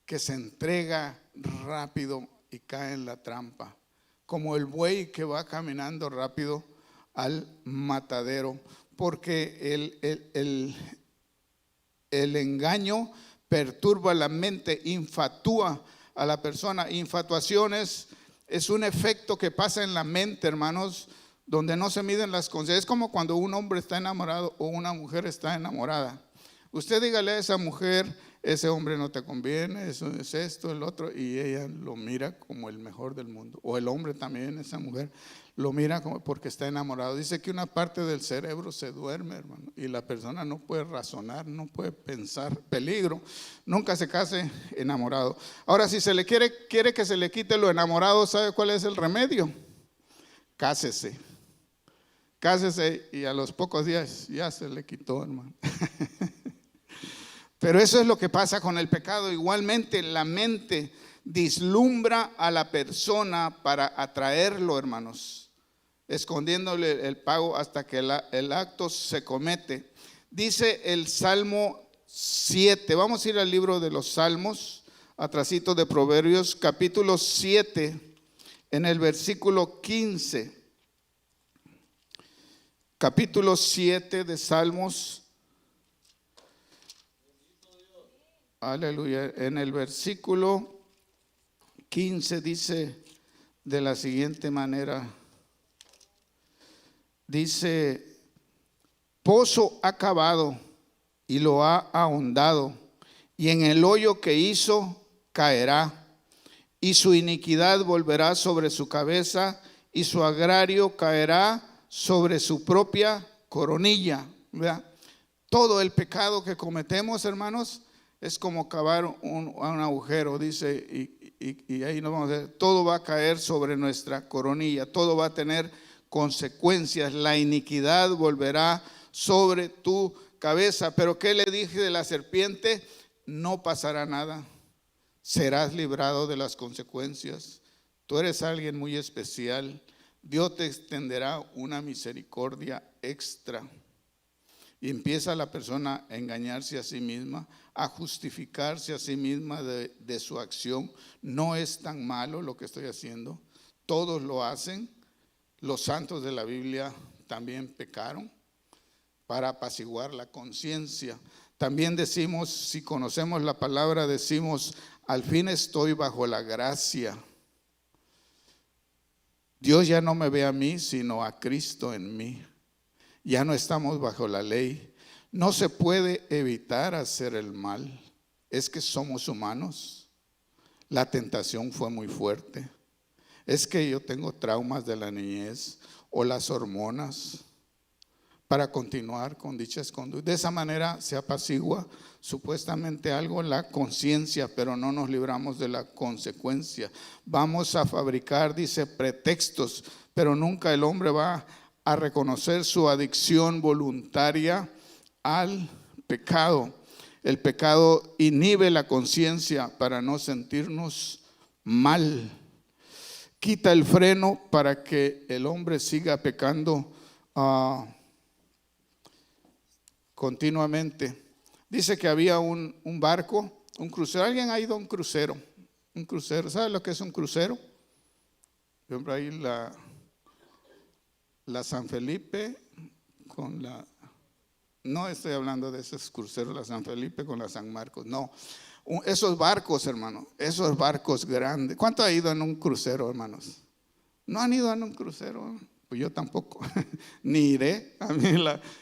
que se entrega rápido y cae en la trampa. Como el buey que va caminando rápido al matadero. Porque el engaño perturba la mente, infatúa a la persona. Infatuación es un efecto que pasa en la mente, hermanos, donde no se miden las consecuencias. Es como cuando un hombre está enamorado o una mujer está enamorada. Usted dígale a esa mujer: ese hombre no te conviene, eso es esto, el otro, y ella lo mira como el mejor del mundo. O el hombre también, esa mujer lo mira como porque está enamorado. Dice que una parte del cerebro se duerme, hermano, y la persona no puede razonar, no puede pensar. Peligro. Nunca se case enamorado. Ahora, si se le quiere que se le quite lo enamorado, ¿sabe cuál es el remedio? Cásese. Cásese y a los pocos días ya se le quitó, hermano. Pero eso es lo que pasa con el pecado. Igualmente la mente vislumbra a la persona para atraerlo, hermanos, escondiéndole el pago hasta que el acto se comete. Dice el Salmo 7, vamos a ir al libro de los Salmos, atrasito de Proverbios, capítulo 7, en el versículo 15. Capítulo 7 de Salmos. Aleluya. En el versículo 15 dice de la siguiente manera. Dice: pozo ha cavado y lo ha ahondado, y en el hoyo que hizo caerá, y su iniquidad volverá sobre su cabeza, y su agravio caerá sobre su propia coronilla. ¿Verdad? Todo el pecado que cometemos, hermanos, es como cavar un agujero, dice, y ahí nos vamos a ver, todo va a caer sobre nuestra coronilla, todo va a tener consecuencias. La iniquidad volverá sobre tu cabeza. Pero ¿qué le dije de la serpiente? No pasará nada. Serás librado de las consecuencias. Tú eres alguien muy especial. Dios te extenderá una misericordia extra. Y empieza la persona a engañarse a sí misma, a justificarse a sí misma de su acción. No es tan malo lo que estoy haciendo. Todos lo hacen. Los santos de la Biblia también pecaron para apaciguar la conciencia. También decimos, si conocemos la palabra, decimos, al fin estoy bajo la gracia. Dios ya no me ve a mí, sino a Cristo en mí. Ya no estamos bajo la ley. No se puede evitar hacer el mal. Es que somos humanos. La tentación fue muy fuerte. Es que yo tengo traumas de la niñez o las hormonas para continuar con dichas conductas. De esa manera se apacigua supuestamente algo en la conciencia, pero no nos libramos de la consecuencia. Vamos a fabricar, dice, pretextos, pero nunca el hombre va a reconocer su adicción voluntaria al pecado. El pecado inhibe la conciencia para no sentirnos mal. Quita el freno para que el hombre siga pecando continuamente. Dice que había un barco, un crucero. ¿Alguien ha ido a un crucero? Un crucero. ¿Sabe lo que es un crucero? Por ejemplo, ahí la San Felipe con la... No estoy hablando de esos cruceros, la San Felipe con la San Marcos. No, esos barcos, hermano, esos barcos grandes. ¿Cuánto ha ido en un crucero, hermanos? ¿No han ido en un crucero? Pues yo tampoco, ni iré.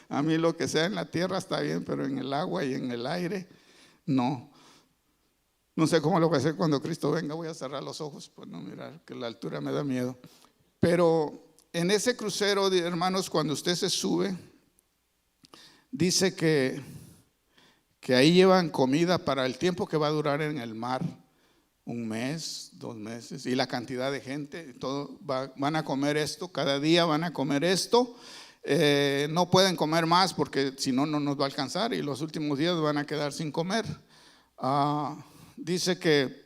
A mí lo que sea en la tierra está bien, pero en el agua y en el aire, no. No sé cómo lo voy a hacer cuando Cristo venga. Voy a cerrar los ojos, pues no mirar, que la altura me da miedo. Pero en ese crucero, hermanos, cuando usted se sube, dice que ahí llevan comida para el tiempo que va a durar en el mar. 1 mes, 2 meses, y la cantidad de gente, todo van a comer esto, cada día van a comer esto. No pueden comer más porque si no, no nos va a alcanzar y los últimos días van a quedar sin comer. Dice que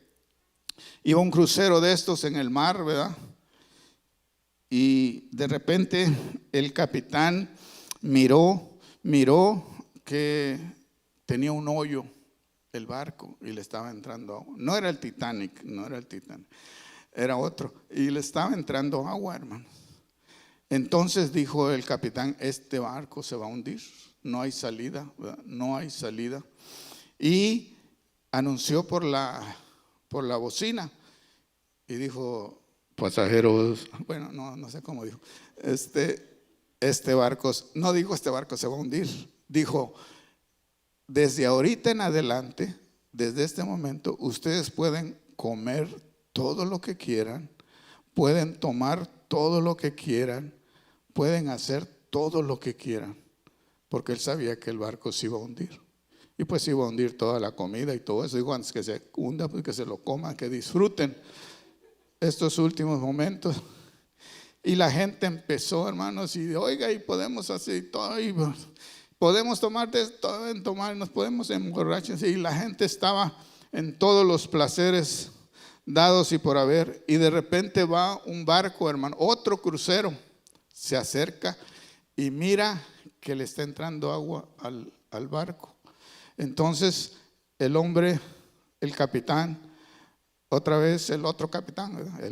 iba un crucero de estos en el mar, ¿verdad? Y de repente el capitán miró que tenía un hoyo el barco y le estaba entrando agua. No era el Titanic, era otro. Y le estaba entrando agua, hermanos. Entonces dijo el capitán, este barco se va a hundir, no hay salida, ¿verdad? No hay salida. Y anunció por la bocina y dijo, pasajeros, bueno, no sé cómo dijo, este barco, no dijo este barco se va a hundir, dijo, desde ahorita en adelante, desde este momento, ustedes pueden comer todo lo que quieran, pueden tomar todo lo que quieran, pueden hacer todo lo que quieran, porque él sabía que el barco se iba a hundir. Y pues iba a hundir toda la comida y todo eso. Digo, antes que se hunda, pues que se lo coman, que disfruten estos últimos momentos. Y la gente empezó, hermanos, y oiga, y podemos hacer todo, y podemos tomar de esto, nos podemos emborrachar. Y la gente estaba en todos los placeres dados y por haber. Y de repente va un barco, hermano, otro crucero, se acerca y mira que le está entrando agua al barco. Entonces el hombre, el capitán, otra vez el otro capitán, ¿verdad?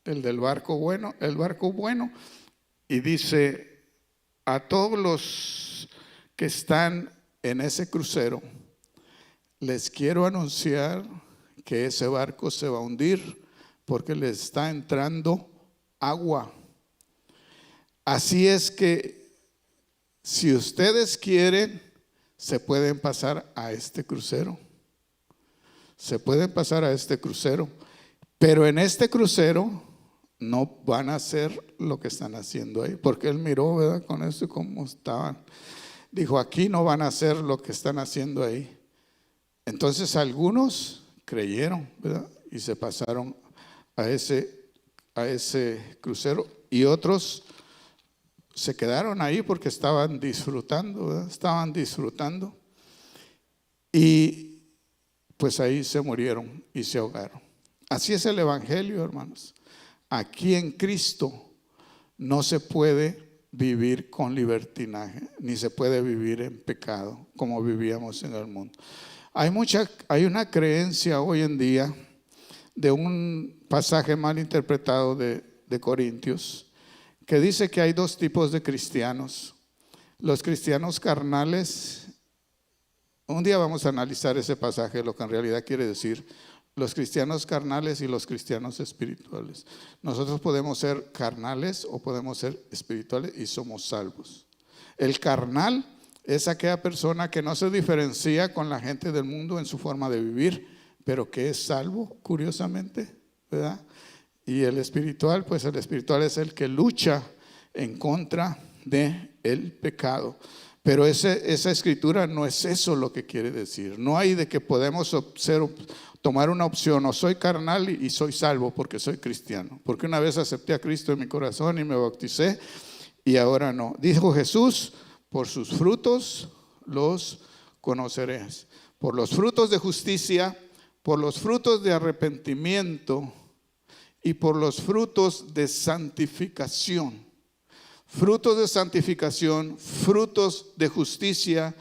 El del barco bueno, y dice a todos los que están en ese crucero, les quiero anunciar que ese barco se va a hundir porque le está entrando agua. Así es que si ustedes quieren, se pueden pasar a este crucero. Se pueden pasar a este crucero, pero en este crucero no van a hacer lo que están haciendo ahí, porque él miró, ¿verdad? Con eso cómo estaban. Dijo, aquí no van a hacer lo que están haciendo ahí. Entonces algunos creyeron, ¿verdad? Y se pasaron a ese crucero, y otros se quedaron ahí porque estaban disfrutando, ¿verdad? Estaban disfrutando. Y pues ahí se murieron y se ahogaron. Así es el evangelio, hermanos. Aquí en Cristo no se puede vivir con libertinaje, ni se puede vivir en pecado como vivíamos en el mundo. Hay una creencia hoy en día de un pasaje mal interpretado de Corintios, que dice que hay dos tipos de cristianos: los cristianos carnales. Un día vamos a analizar ese pasaje, lo que en realidad quiere decir los cristianos carnales y los cristianos espirituales. Nosotros podemos ser carnales o podemos ser espirituales y somos salvos. El carnal es aquella persona que no se diferencia con la gente del mundo en su forma de vivir, pero que es salvo, curiosamente, ¿verdad? Y el espiritual, pues el espiritual es el que lucha en contra del pecado. Pero esa escritura no es eso lo que quiere decir. No hay de que podemos tomar una opción: o soy carnal y soy salvo porque soy cristiano, porque una vez acepté a Cristo en mi corazón y me bauticé y ahora no. Dijo Jesús: por sus frutos los conoceréis. Por los frutos de justicia, por los frutos de arrepentimiento y por los frutos de santificación. Frutos de santificación, frutos de justicia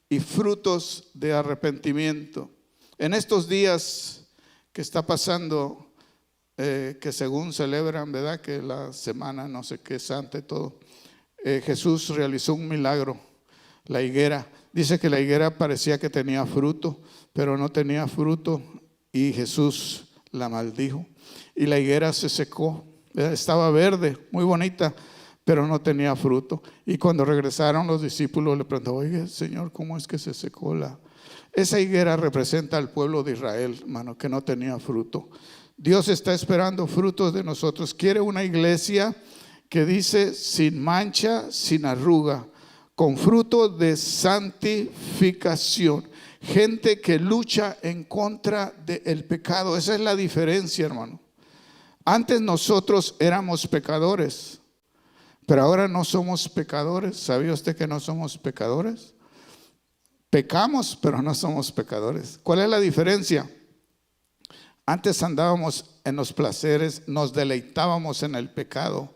y frutos de arrepentimiento. En estos días que está pasando, que según celebran, ¿verdad?, que la semana no sé qué santa y todo, Jesús realizó un milagro. La higuera, dice que la higuera parecía que tenía fruto, pero no tenía fruto, y Jesús la maldijo y la higuera se secó, ¿verdad? Estaba verde, muy bonita, pero no tenía fruto. Y cuando regresaron los discípulos le preguntaron: oye, Señor, ¿cómo es que se secó Esa higuera representa al pueblo de Israel, hermano, que no tenía fruto. Dios está esperando frutos de nosotros. Quiere una iglesia que dice: sin mancha, sin arruga, con fruto de santificación. Gente que lucha en contra del pecado. Esa es la diferencia, hermano. Antes nosotros éramos pecadores, pero ahora no somos pecadores. ¿Sabía usted que no somos pecadores? Pecamos, pero no somos pecadores. ¿Cuál es la diferencia? Antes andábamos en los placeres, nos deleitábamos en el pecado,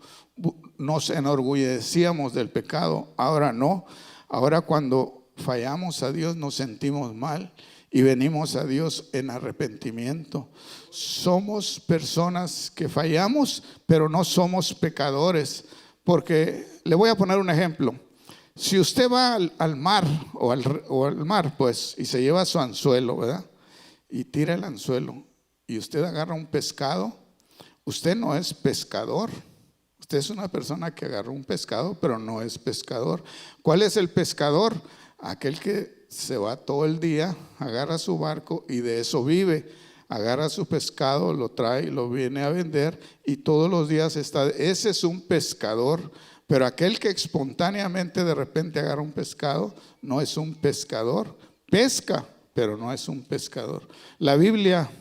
nos enorgullecíamos del pecado. Ahora no. Ahora cuando fallamos a Dios nos sentimos mal y venimos a Dios en arrepentimiento. Somos personas que fallamos, pero no somos pecadores. Porque le voy a poner un ejemplo. Si usted va al mar o al mar, pues, y se lleva su anzuelo, ¿verdad?, y tira el anzuelo y usted agarra un pescado, usted no es pescador. Usted es una persona que agarró un pescado, pero no es pescador. ¿Cuál es el pescador? Aquel que se va todo el día, agarra su barco y de eso vive. Agarra su pescado, lo trae, lo viene a vender y todos los días está. Ese es un pescador. Pero aquel que espontáneamente de repente agarra un pescado no es un pescador. Pesca, pero no es un pescador. La Biblia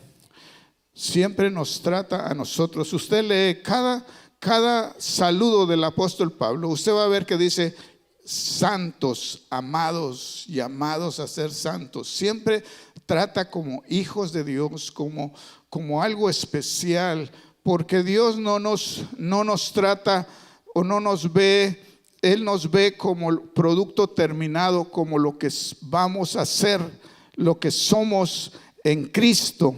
siempre nos trata a nosotros. Usted lee cada saludo del apóstol Pablo, usted va a ver que dice: santos, amados, llamados a ser santos. Siempre trata como hijos de Dios, como algo especial, porque Dios no nos trata o no nos ve. Él nos ve como producto terminado, como lo que vamos a ser, lo que somos en Cristo,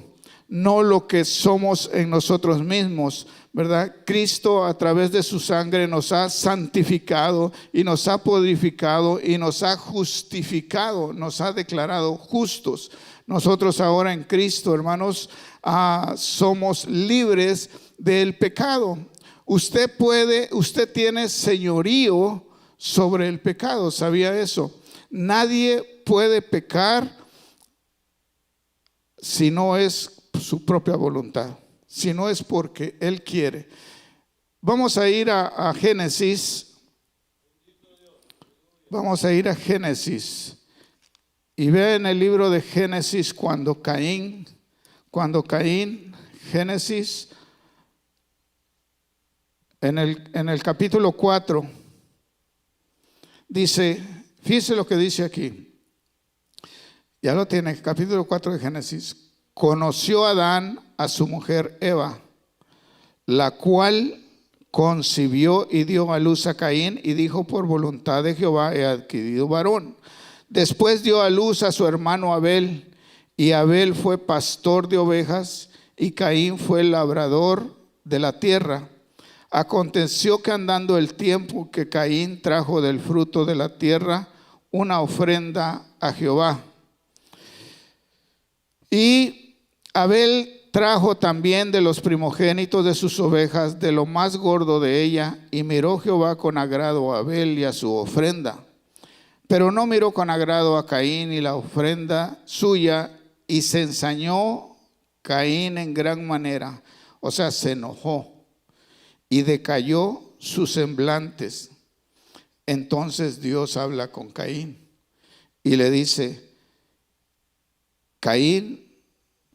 no lo que somos en nosotros mismos, ¿verdad? Cristo a través de su sangre nos ha santificado y nos ha purificado y nos ha justificado, nos ha declarado justos. Nosotros ahora en Cristo, hermanos, somos libres del pecado. Usted tiene señorío sobre el pecado. ¿Sabía eso? Nadie puede pecar si no es su propia voluntad, si no es porque Él quiere. Vamos a ir a Génesis. Vamos a ir a Génesis. Y vea en el libro de Génesis cuando Caín, Génesis, en el capítulo 4, Dice, fíjese lo que dice aquí. Ya lo tiene, capítulo 4 de Génesis. Conoció Adán a su mujer Eva, la cual concibió y dio a luz a Caín y dijo: por voluntad de Jehová he adquirido varón. Después dio a luz a su hermano Abel, y Abel fue pastor de ovejas y Caín fue labrador de la tierra. Aconteció que andando el tiempo, que Caín trajo del fruto de la tierra una ofrenda a Jehová. Y Abel trajo también de los primogénitos de sus ovejas, de lo más gordo de ella, y miró Jehová con agrado a Abel y a su ofrenda. Pero no miró con agrado a Caín y la ofrenda suya, y se ensañó Caín en gran manera, o sea, se enojó, y decayó sus semblantes. Entonces Dios habla con Caín y le dice: Caín,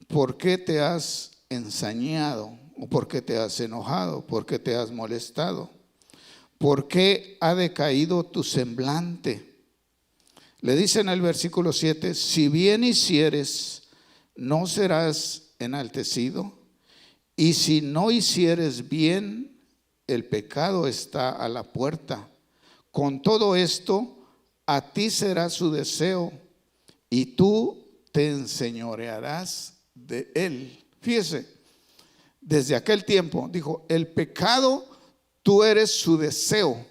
¿por qué te has ensañado? ¿O por qué te has enojado? ¿Por qué te has molestado? ¿Por qué ha decaído tu semblante? Le dice en el versículo 7: si bien hicieres, no serás enaltecido, y si no hicieres bien, el pecado está a la puerta. Con todo esto, a ti será su deseo, y tú te enseñorearás de él. Fíjese, desde aquel tiempo dijo: el pecado, tú eres su deseo.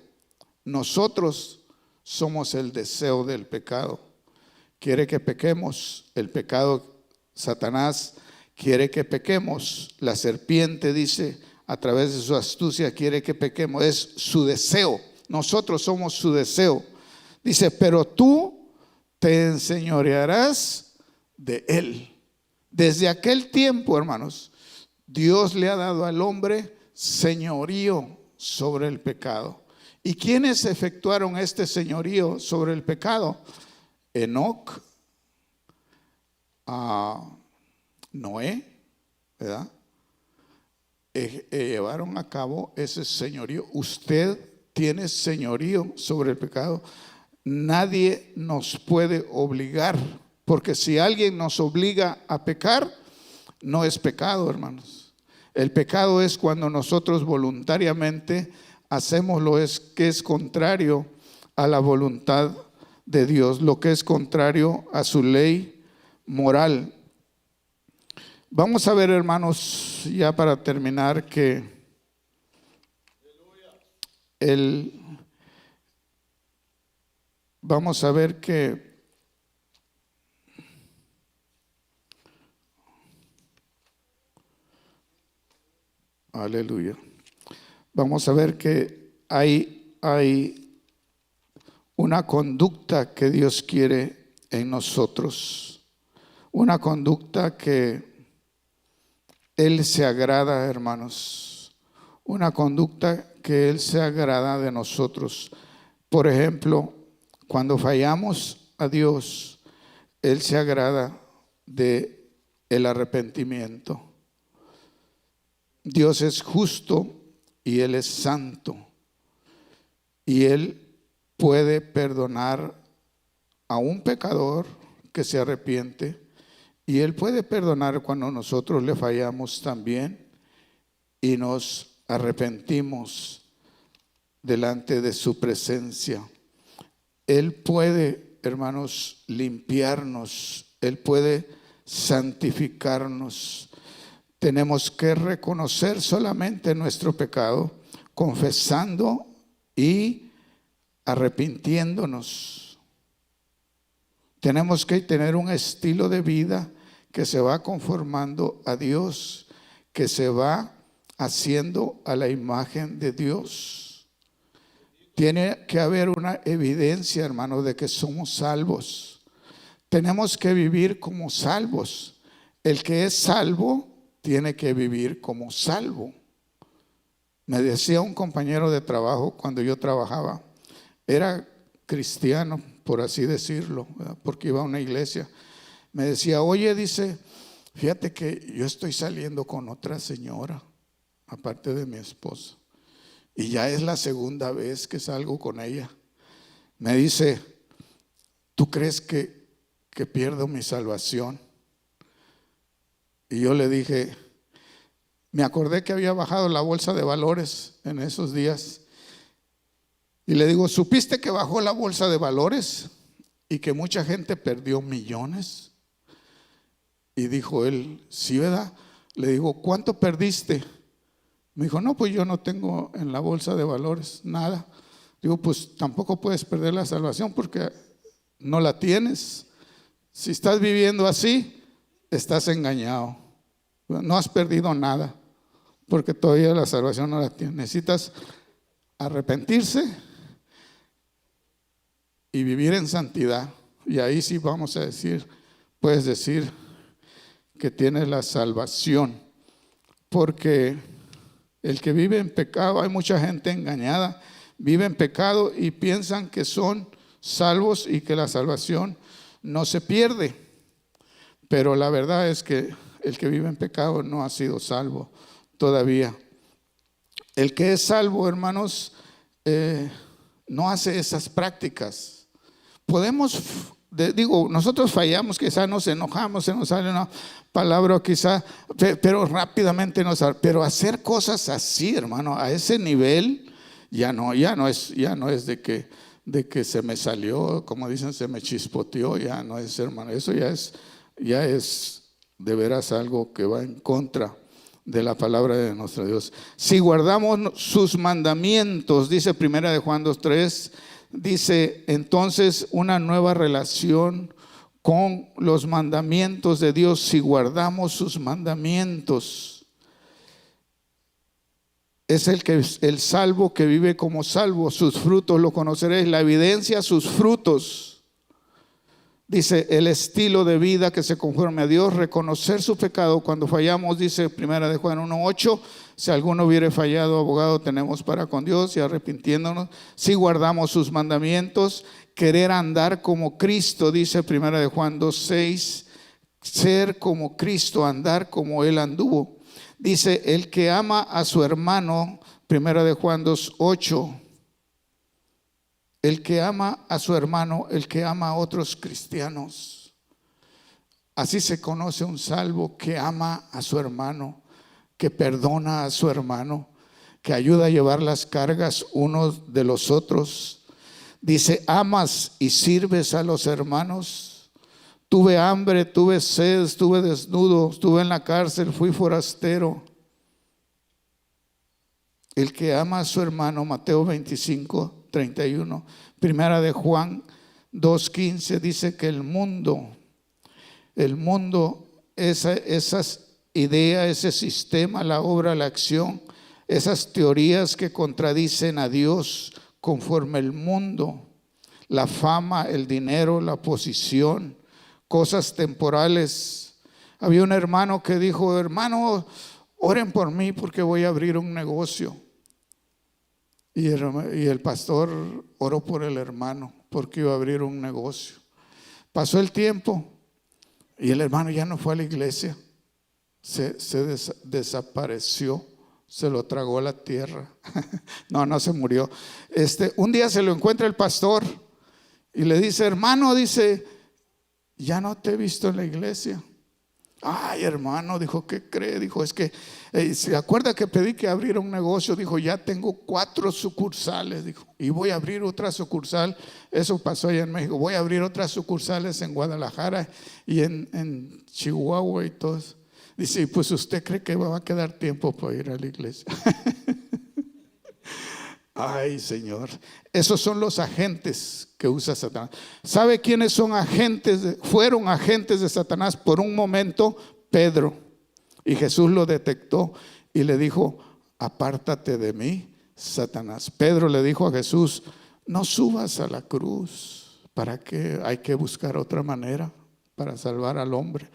Nosotros somos el deseo del pecado. Quiere que pequemos. El pecado, Satanás quiere que pequemos. La serpiente, dice, a través de su astucia, quiere que pequemos. Es su deseo. Nosotros somos su deseo. Dice: pero tú te enseñorearás de él. Desde aquel tiempo, hermanos, Dios le ha dado al hombre señorío sobre el pecado. ¿Y quiénes efectuaron este señorío sobre el pecado? Enoc, Noé, ¿verdad? Llevaron a cabo ese señorío. Usted tiene señorío sobre el pecado. Nadie nos puede obligar, porque si alguien nos obliga a pecar, no es pecado, hermanos. El pecado es cuando nosotros voluntariamente hacemos lo que es contrario a la voluntad de Dios, lo que es contrario a su ley moral. Vamos a ver, hermanos, ya para terminar, que vamos a ver que aleluya. Vamos a ver que hay una conducta que Dios quiere en nosotros. Una conducta que Él se agrada, hermanos. Una conducta que Él se agrada de nosotros. Por ejemplo, cuando fallamos a Dios, Él se agrada de el arrepentimiento. Dios es justo y Él es santo, y Él puede perdonar a un pecador que se arrepiente, y Él puede perdonar cuando nosotros le fallamos también y nos arrepentimos delante de su presencia. Él puede, hermanos, limpiarnos, Él puede santificarnos. Tenemos que reconocer solamente nuestro pecado, confesando y arrepintiéndonos. Tenemos que tener un estilo de vida que se va conformando a Dios, que se va haciendo a la imagen de Dios. Tiene que haber una evidencia, hermanos, de que somos salvos. Tenemos que vivir como salvos. El que es salvo tiene que vivir como salvo. Me decía un compañero de trabajo cuando yo trabajaba, era cristiano, por así decirlo, ¿verdad? Porque iba a una iglesia. Me decía: oye, dice, fíjate que yo estoy saliendo con otra señora, aparte de mi esposa, y ya es la segunda vez que salgo con ella. me dice, ¿tú crees que pierdo mi salvación? Y yo le dije, me acordé que había bajado la bolsa de valores en esos días. Y le digo, ¿supiste que bajó la bolsa de valores y que mucha gente perdió millones? Y dijo él, sí, ¿verdad? Le digo, ¿cuánto perdiste? Me dijo, no, pues yo no tengo en la bolsa de valores nada. Digo, pues tampoco puedes perder la salvación porque no la tienes. Si estás viviendo así, estás engañado. No has perdido nada porque todavía la salvación no la tienes. Necesitas arrepentirse y vivir en santidad. Y ahí sí vamos a decir, puedes decir que tienes la salvación. Porque el que vive en pecado, hay mucha gente engañada, vive en pecado y piensan que son salvos y que la salvación no se pierde. Pero la verdad es que el que vive en pecado no ha sido salvo todavía. El que es salvo, hermanos, no hace esas prácticas. Podemos, nosotros fallamos, quizás nos enojamos, se nos sale una palabra quizá, pero rápidamente pero hacer cosas así, hermano, a ese nivel, ya no es de que se me salió, como dicen, se me chispoteó, ya no es, hermano, eso ya es de veras algo que va en contra de la palabra de nuestro Dios. Si guardamos sus mandamientos, dice 1 Juan 2:3, dice entonces una nueva relación con los mandamientos de Dios, si guardamos sus mandamientos. Es el salvo que vive como salvo, sus frutos lo conoceréis, la evidencia, sus frutos. Dice el estilo de vida que se conforme a Dios, reconocer su pecado cuando fallamos, dice 1 Juan 1:8, si alguno hubiere fallado, abogado tenemos para con Dios y arrepintiéndonos, si guardamos sus mandamientos, querer andar como Cristo, dice 1 Juan 2:6, ser como Cristo, andar como Él anduvo. Dice el que ama a su hermano, 1 Juan 2:8. El que ama a su hermano, el que ama a otros cristianos. Así se conoce un salvo que ama a su hermano, que perdona a su hermano, que ayuda a llevar las cargas unos de los otros. Dice, amas y sirves a los hermanos. Tuve hambre, tuve sed, estuve desnudo, estuve en la cárcel, fui forastero. El que ama a su hermano, Mateo 25:31, 1 de Juan 2:15, dice que el mundo, esas ideas, ese sistema, la obra, la acción, esas teorías que contradicen a Dios conforme el mundo, la fama, el dinero, la posición, cosas temporales. Había un hermano que dijo, hermano, oren por mí porque voy a abrir un negocio. Y el pastor oró por el hermano porque iba a abrir un negocio. Pasó el tiempo y el hermano ya no fue a la iglesia. Se desapareció, se lo tragó la tierra. No se murió. Un día se lo encuentra el pastor y le dice, hermano, dice, ya no te he visto en la iglesia. Ay, hermano, dijo, ¿qué cree? Dijo, es que se acuerda que pedí que abriera un negocio. Dijo, ya tengo 4 sucursales, dijo, y voy a abrir otra sucursal. Eso pasó allá en México. Voy a abrir otras sucursales en Guadalajara y en Chihuahua y todo eso. Dice, pues usted cree que va a quedar tiempo para ir a la iglesia. Ay, Señor, esos son los agentes que usa Satanás. ¿Sabe quiénes son fueron agentes de Satanás por un momento? Pedro. Y Jesús lo detectó y le dijo, apártate de mí, Satanás. Pedro le dijo a Jesús, no subas a la cruz. ¿Para qué? Hay que buscar otra manera para salvar al hombre.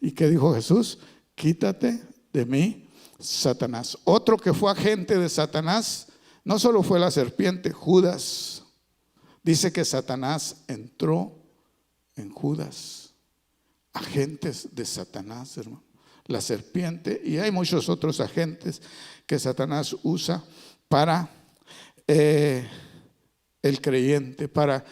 ¿Y qué dijo Jesús? Quítate de mí, Satanás. Otro que fue agente de Satanás no solo fue la serpiente, Judas. Dice que Satanás entró en Judas. Agentes de Satanás, hermano. La serpiente, y hay muchos otros agentes que Satanás usa para el creyente, para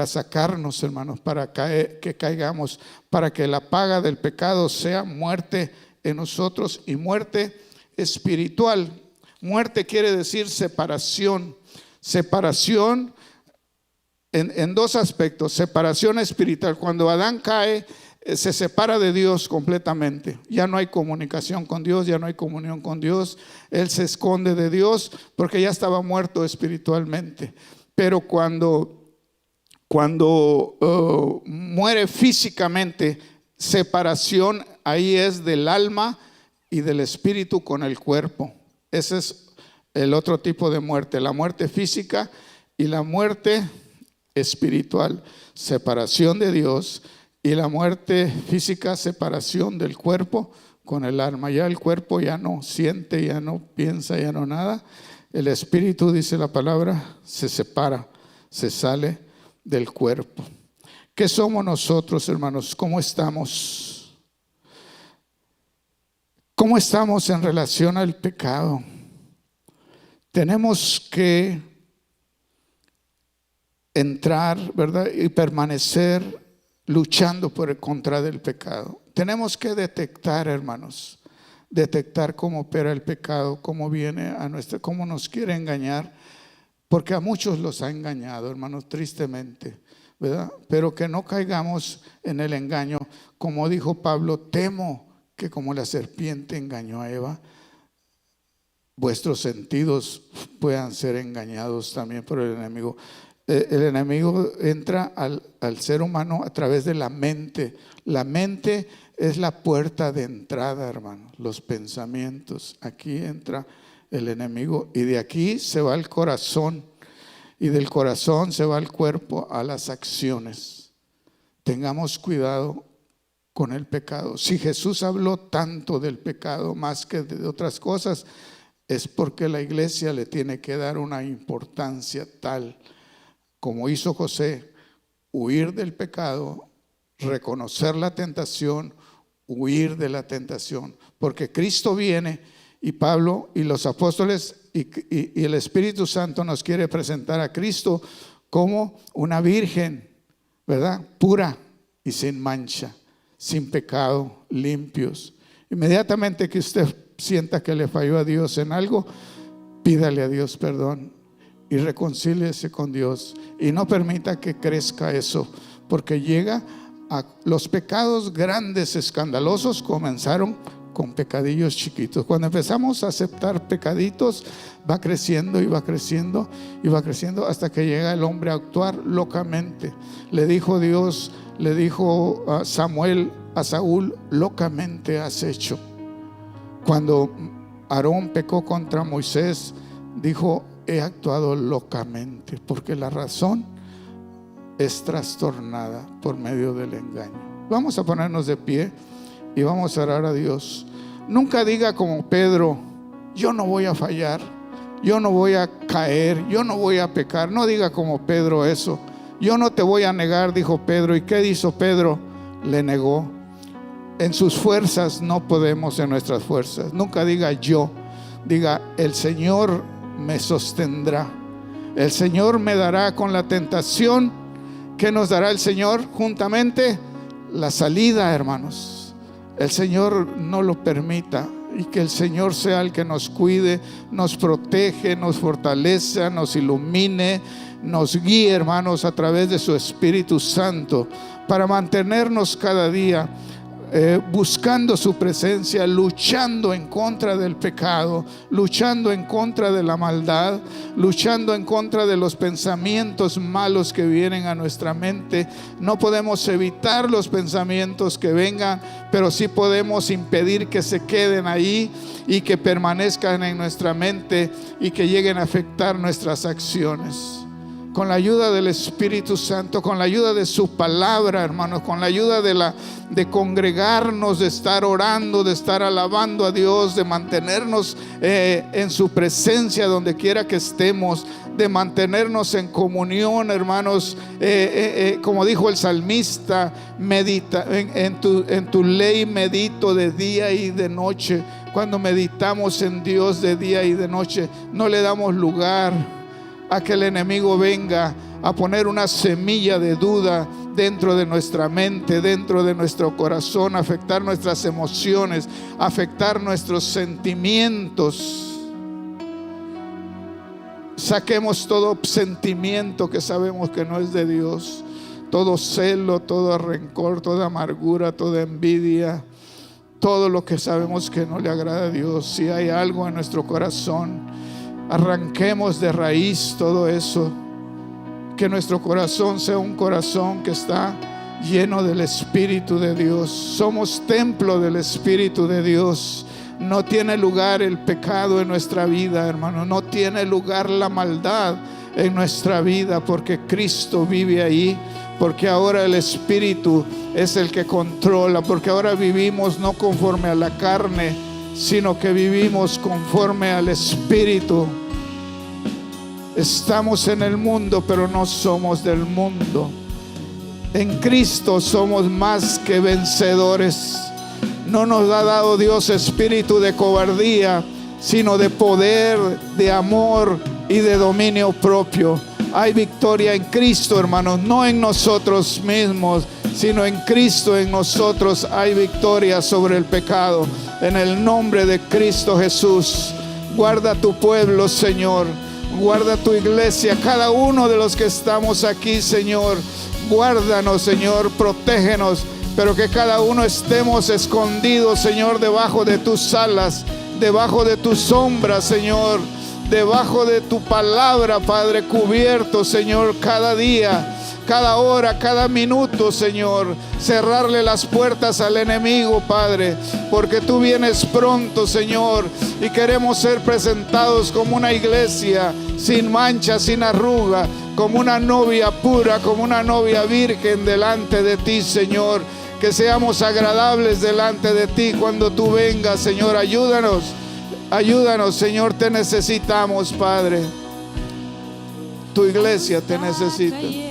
sacarnos, hermanos, para que caigamos, para que la paga del pecado sea muerte en nosotros, y muerte espiritual. Muerte quiere decir separación. Separación en dos aspectos. Separación espiritual. Cuando Adán cae, se separa de Dios completamente. Ya no hay comunicación con Dios, ya no hay comunión con Dios. Él se esconde de Dios porque ya estaba muerto espiritualmente. Pero cuando muere físicamente, separación ahí es del alma y del espíritu con el cuerpo. Ese es el otro tipo de muerte, la muerte física y la muerte espiritual, separación de Dios, y la muerte física, separación del cuerpo con el alma. Ya el cuerpo ya no siente, ya no piensa, ya no nada. El espíritu, dice la palabra, se separa, se sale del cuerpo. ¿Qué somos nosotros, hermanos? ¿Cómo estamos? ¿Cómo estamos en relación al pecado? Tenemos que entrar, ¿verdad? Y permanecer luchando contra del pecado. Tenemos que detectar, hermanos, detectar cómo opera el pecado, cómo viene cómo nos quiere engañar, porque a muchos los ha engañado, hermanos, tristemente, ¿verdad? Pero que no caigamos en el engaño. Como dijo Pablo, temo que como la serpiente engañó a Eva, vuestros sentidos puedan ser engañados también por el enemigo. El enemigo entra al ser humano a través de la mente. La mente es la puerta de entrada, hermano. Los pensamientos. Aquí entra el enemigo y de aquí se va al corazón. Y del corazón se va al cuerpo, a las acciones. Tengamos cuidado con el pecado. Si Jesús habló tanto del pecado más que de otras cosas, es porque la iglesia le tiene que dar una importancia tal, como hizo José, huir del pecado, reconocer la tentación, huir de la tentación, porque Cristo viene y Pablo y los apóstoles y el Espíritu Santo nos quiere presentar a Cristo como una virgen, ¿verdad? Pura y sin mancha, sin pecado, limpios. Inmediatamente que usted sienta que le falló a Dios en algo, pídale a Dios perdón y reconcíliese con Dios, y no permita que crezca eso, porque llega a los pecados grandes, escandalosos, comenzaron con pecadillos chiquitos. Cuando empezamos a aceptar pecaditos, va creciendo y va creciendo y va creciendo hasta que llega el hombre a actuar locamente. Le dijo Dios, le dijo a Samuel, a Saúl, locamente has hecho. Cuando Aarón pecó contra Moisés, dijo, he actuado locamente, porque la razón es trastornada por medio del engaño. Vamos a ponernos de pie y vamos a orar a Dios. Nunca diga como Pedro, yo no voy a fallar, yo no voy a caer, yo no voy a pecar. No diga como Pedro eso. Yo no te voy a negar, dijo Pedro. ¿Y qué hizo Pedro? Le negó. En sus fuerzas no podemos, en nuestras fuerzas. Nunca diga yo, diga el Señor me sostendrá. El Señor me dará con la tentación. ¿Qué nos dará el Señor juntamente? La salida, hermanos. El Señor no lo permita, y que el Señor sea el que nos cuide, nos protege, nos fortaleza, nos ilumine, nos guíe, hermanos, a través de su Espíritu Santo, para mantenernos cada día buscando su presencia, luchando en contra del pecado, luchando en contra de la maldad, luchando en contra de los pensamientos malos que vienen a nuestra mente. No podemos evitar los pensamientos que vengan, pero sí podemos impedir que se queden ahí y que permanezcan en nuestra mente y que lleguen a afectar nuestras acciones. Con la ayuda del Espíritu Santo, con la ayuda de su palabra, hermanos, con la ayuda de congregarnos, de estar orando, de estar alabando a Dios, de mantenernos en su presencia donde quiera que estemos, de mantenernos en comunión, hermanos, como dijo el salmista, medita en tu ley medito de día y de noche. Cuando meditamos en Dios de día y de noche, no le damos lugar a que el enemigo venga a poner una semilla de duda dentro de nuestra mente, dentro de nuestro corazón, afectar nuestras emociones, afectar nuestros sentimientos. Saquemos todo sentimiento que sabemos que no es de Dios, todo celo, todo rencor, toda amargura, toda envidia, todo lo que sabemos que no le agrada a Dios. Si hay algo en nuestro corazón, arranquemos de raíz todo eso. Que nuestro corazón sea un corazón que está lleno del Espíritu de Dios. Somos templo del Espíritu de Dios. No tiene lugar el pecado en nuestra vida, hermano. No tiene lugar la maldad en nuestra vida, porque Cristo vive ahí. Porque ahora el Espíritu es el que controla. Porque ahora vivimos no conforme a la carne, sino que vivimos conforme al Espíritu. Estamos en el mundo, pero no somos del mundo. En Cristo somos más que vencedores. No nos ha dado Dios espíritu de cobardía, sino de poder, de amor y de dominio propio. Hay victoria en Cristo, hermanos, no en nosotros mismos, sino en Cristo en nosotros hay victoria sobre el pecado. En el nombre de Cristo Jesús, guarda tu pueblo, Señor. Guarda tu iglesia, cada uno de los que estamos aquí, Señor. Guárdanos, Señor, protégenos, pero que cada uno estemos escondidos, Señor, debajo de tus alas, debajo de tu sombra, Señor, debajo de tu palabra, Padre, cubierto, Señor, cada día, cada hora, cada minuto, Señor. Cerrarle las puertas al enemigo, Padre, porque tú vienes pronto, Señor, y queremos ser presentados como una iglesia sin mancha, sin arruga, como una novia pura, como una novia virgen delante de ti, Señor. Que seamos agradables delante de ti cuando tú vengas, Señor. Ayúdanos, ayúdanos, Señor, te necesitamos, Padre. Tu iglesia te necesita.